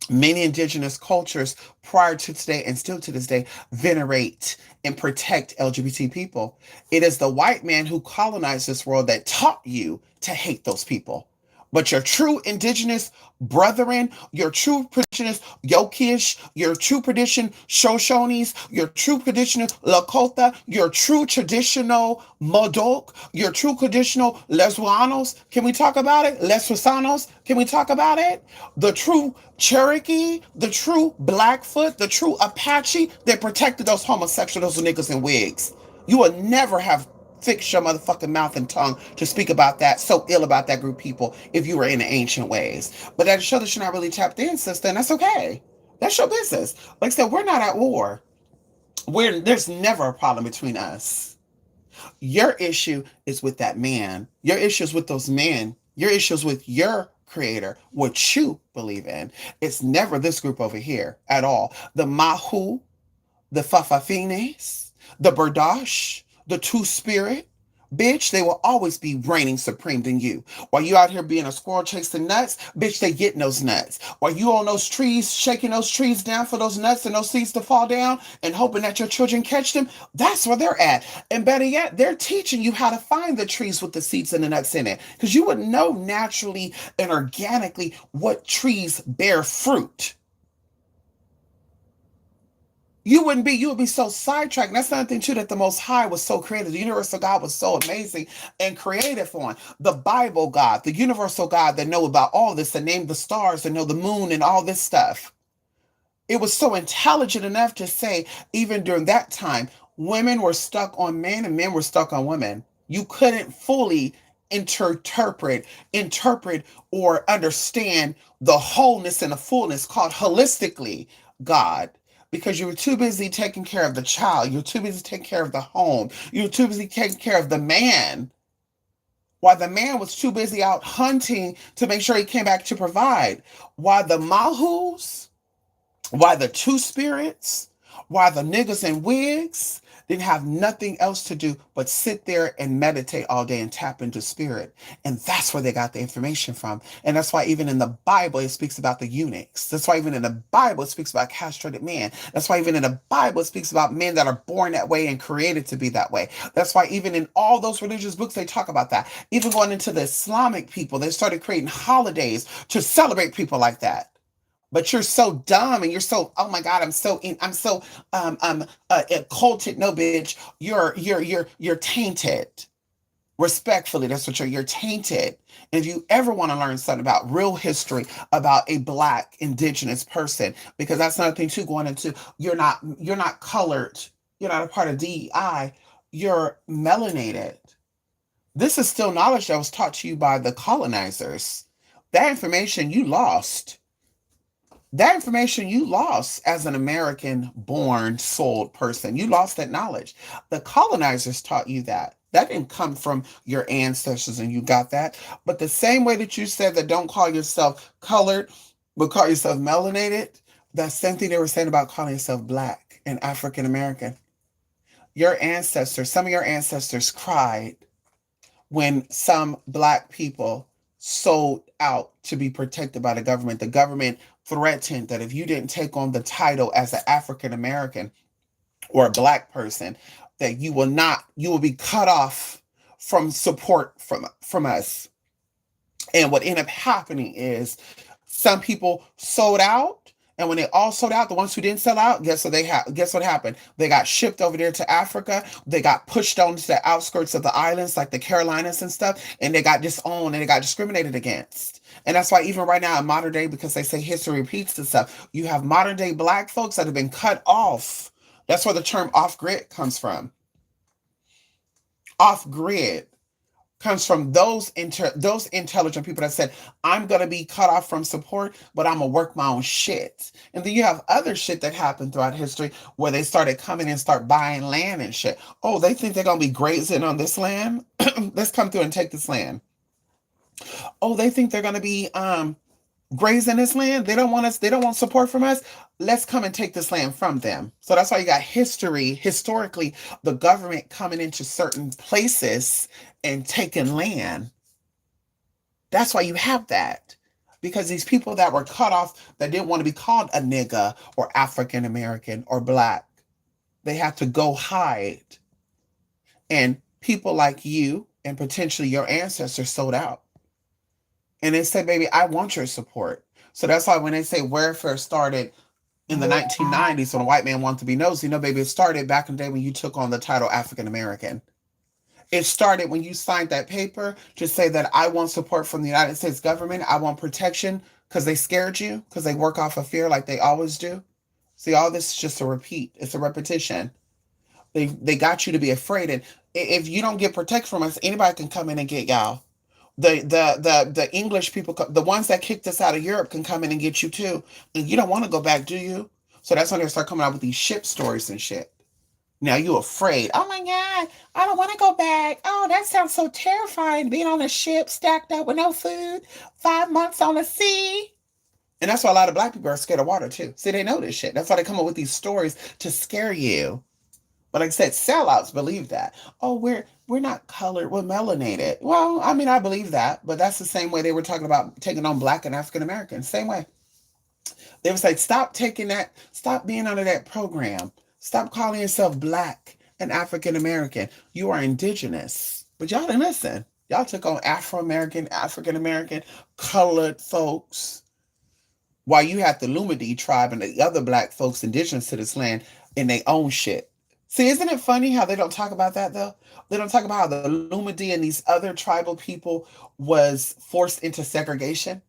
S1: Many indigenous cultures prior to today and still to this day venerate and protect LGBT people. It is the white man who colonized this world that taught you to hate those people. But your true indigenous brethren, your true indigenous Yokish, your true tradition Shoshones, your true traditional Lakota, your true traditional Modok, your true traditional Leswanos. Can we talk about it? Leswanos. Can we talk about it? The true Cherokee, the true Blackfoot, the true Apache, they protected those homosexuals, those niggas in wigs. You will never have fix your motherfucking mouth and tongue to speak about that, so ill about that group of people if you were in the ancient ways. But that show that you're not really tapped in, sister, and that's okay. That's your business. Like I said, we're not at war. There's never a problem between us. Your issue is with that man. Your issue is with those men. Your issue is with your creator, what you believe in. It's never this group over here at all. The Mahu, the Fafafines, the Berdash, the two spirit, bitch, they will always be reigning supreme than you. While you out here being a squirrel chasing nuts, bitch, they getting those nuts. While you on those trees, shaking those trees down for those nuts and those seeds to fall down and hoping that your children catch them, that's where they're at. And better yet, they're teaching you how to find the trees with the seeds and the nuts in it. Because you would know naturally and organically what trees bear fruit. You would be so sidetracked. And that's another thing too, that the Most High was so creative. The universal God was so amazing and creative on. The Bible God, the universal God that know about all this, that named the stars, and know the moon and all this stuff. It was so intelligent enough to say, even during that time, women were stuck on men and men were stuck on women. You couldn't fully interpret, or understand the wholeness and the fullness called holistically God, because you were too busy taking care of the child. You're too busy taking care of the home. You're too busy taking care of the man, while the man was too busy out hunting to make sure he came back to provide. While the mahus, why the two spirits, why the niggas in wigs didn't have nothing else to do but sit there and meditate all day and tap into spirit. And that's where they got the information from. And that's why even in the Bible, it speaks about the eunuchs. That's why even in the Bible, it speaks about castrated men. That's why even in the Bible, it speaks about men that are born that way and created to be that way. That's why even in all those religious books, they talk about that. Even going into the Islamic people, they started creating holidays to celebrate people like that. But you're so dumb and you're so, oh my God, I'm so occulted. No, bitch, you're tainted. Respectfully, that's what you're tainted. And if you ever want to learn something about real history about a Black indigenous person, because that's another thing too, going into, you're not colored, you're not a part of DEI, you're melanated. This is still knowledge that was taught to you by the colonizers. That information you lost. That information you lost as an American born, sold person. You lost that knowledge. The colonizers taught you that. That didn't come from your ancestors and you got that. But the same way that you said that don't call yourself colored, but call yourself melanated, that same thing they were saying about calling yourself Black and African American. Your ancestors, some of your ancestors cried when some Black people sold out to be protected by the government. The government threatened that if you didn't take on the title as an African American or a Black person, that you will be cut off from support from us. And what ended up happening is some people sold out, and when they all sold out, the ones who didn't sell out, guess what happened? They got shipped over there to Africa. They got pushed onto the outskirts of the islands, like the Carolinas and stuff, and they got disowned and they got discriminated against. And that's why even right now in modern day, because they say history repeats itself, you have modern day Black folks that have been cut off. That's where the term off grid comes from. Off grid comes from those intelligent people that said, I'm going to be cut off from support, but I'm going to work my own shit. And then you have other shit that happened throughout history where they started coming and start buying land and shit. Oh, they think they're going to be grazing on this land? Let's come through and take this land. Oh, they think they're going to be grazing this land. They don't want us. They don't want support from us. Let's come and take this land from them. So that's why you got historically, the government coming into certain places and taking land. That's why you have that. Because these people that were cut off, that didn't want to be called a nigga or African American or Black, they had to go hide. And people like you and potentially your ancestors sold out. And they said, baby, I want your support. So that's why when they say welfare started in the 1990s when a white man wanted to be nosy, baby, it started back in the day when you took on the title African American. It started when you signed that paper to say that I want support from the United States government. I want protection because they scared you, because they work off of fear like they always do. See, all this is just a repeat. It's a repetition. They got you to be afraid. And if you don't get protection from us, anybody can come in and get y'all. The English people, the ones that kicked us out of Europe, can come in and get you too. And you don't want to go back, do you? So that's when they start coming out with these ship stories and shit. Now you afraid. Oh my God, I don't want to go back. Oh, that sounds so terrifying, being on a ship stacked up with no food, 5 months on the sea. And that's why a lot of Black people are scared of water too. See, they know this shit. That's why they come up with these stories to scare you. But like I said, sellouts believe that. Oh, we're not colored, we're melanated. Well, I mean, I believe that, but that's the same way they were talking about taking on black and African Americans. Same way. They was like, stop taking that, stop being under that program. Stop calling yourself black and African American. You are indigenous. But y'all didn't listen. Y'all took on Afro American, African American, colored folks. While you have the Lumadi tribe and the other black folks indigenous to this land in their own shit. See, isn't it funny how they don't talk about that though? They don't talk about how the Lumadi and these other tribal people was forced into segregation.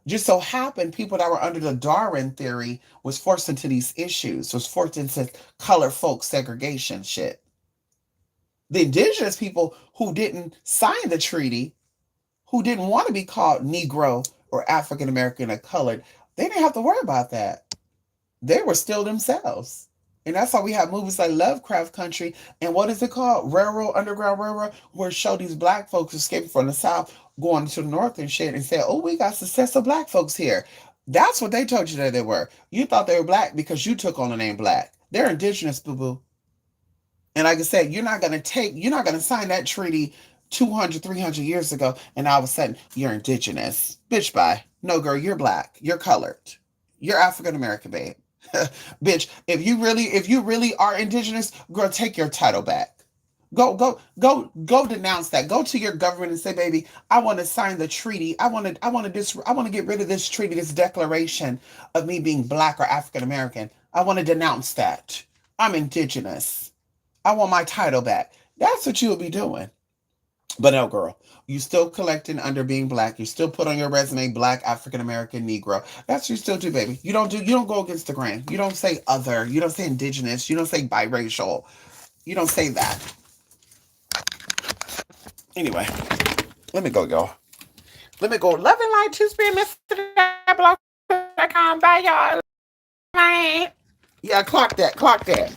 S1: Just so happened people that were under the Darwin theory was forced into these issues, was forced into color folk segregation shit. The indigenous people who didn't sign the treaty, who didn't want to be called Negro or African American or colored, they didn't have to worry about that. They were still themselves. And that's why we have movies like Lovecraft Country and what is it called? Railroad, Underground Railroad, where it show these black folks escaping from the South, going to the North and shit and say, oh, we got successful black folks here. That's what they told you that they were. You thought they were black because you took on the name black. They're indigenous, boo-boo. And like I said, you're not going to sign that treaty 200, 300 years ago, and all of a sudden you're indigenous. Bitch, bye. No, girl, you're black. You're colored. You're African American, babe. Bitch, if you really are indigenous, girl, take your title back. Go denounce that. Go to your government and say, baby, I want to sign the treaty. I want to get rid of this treaty, this declaration of me being black or African American. I want to denounce that. I'm indigenous. I want my title back. That's what you'll be doing. But no, girl, you still collecting under being black. You still put on your resume black, African American, Negro. That's what you still do, baby. You don't go against the grain. You don't say other. You don't say indigenous. You don't say biracial. You don't say that. Anyway, let me go, y'all. Let me go. Love and light to spin Mr. Blog.com. Bye, y'all. Bye. Yeah, clock that. Clock that.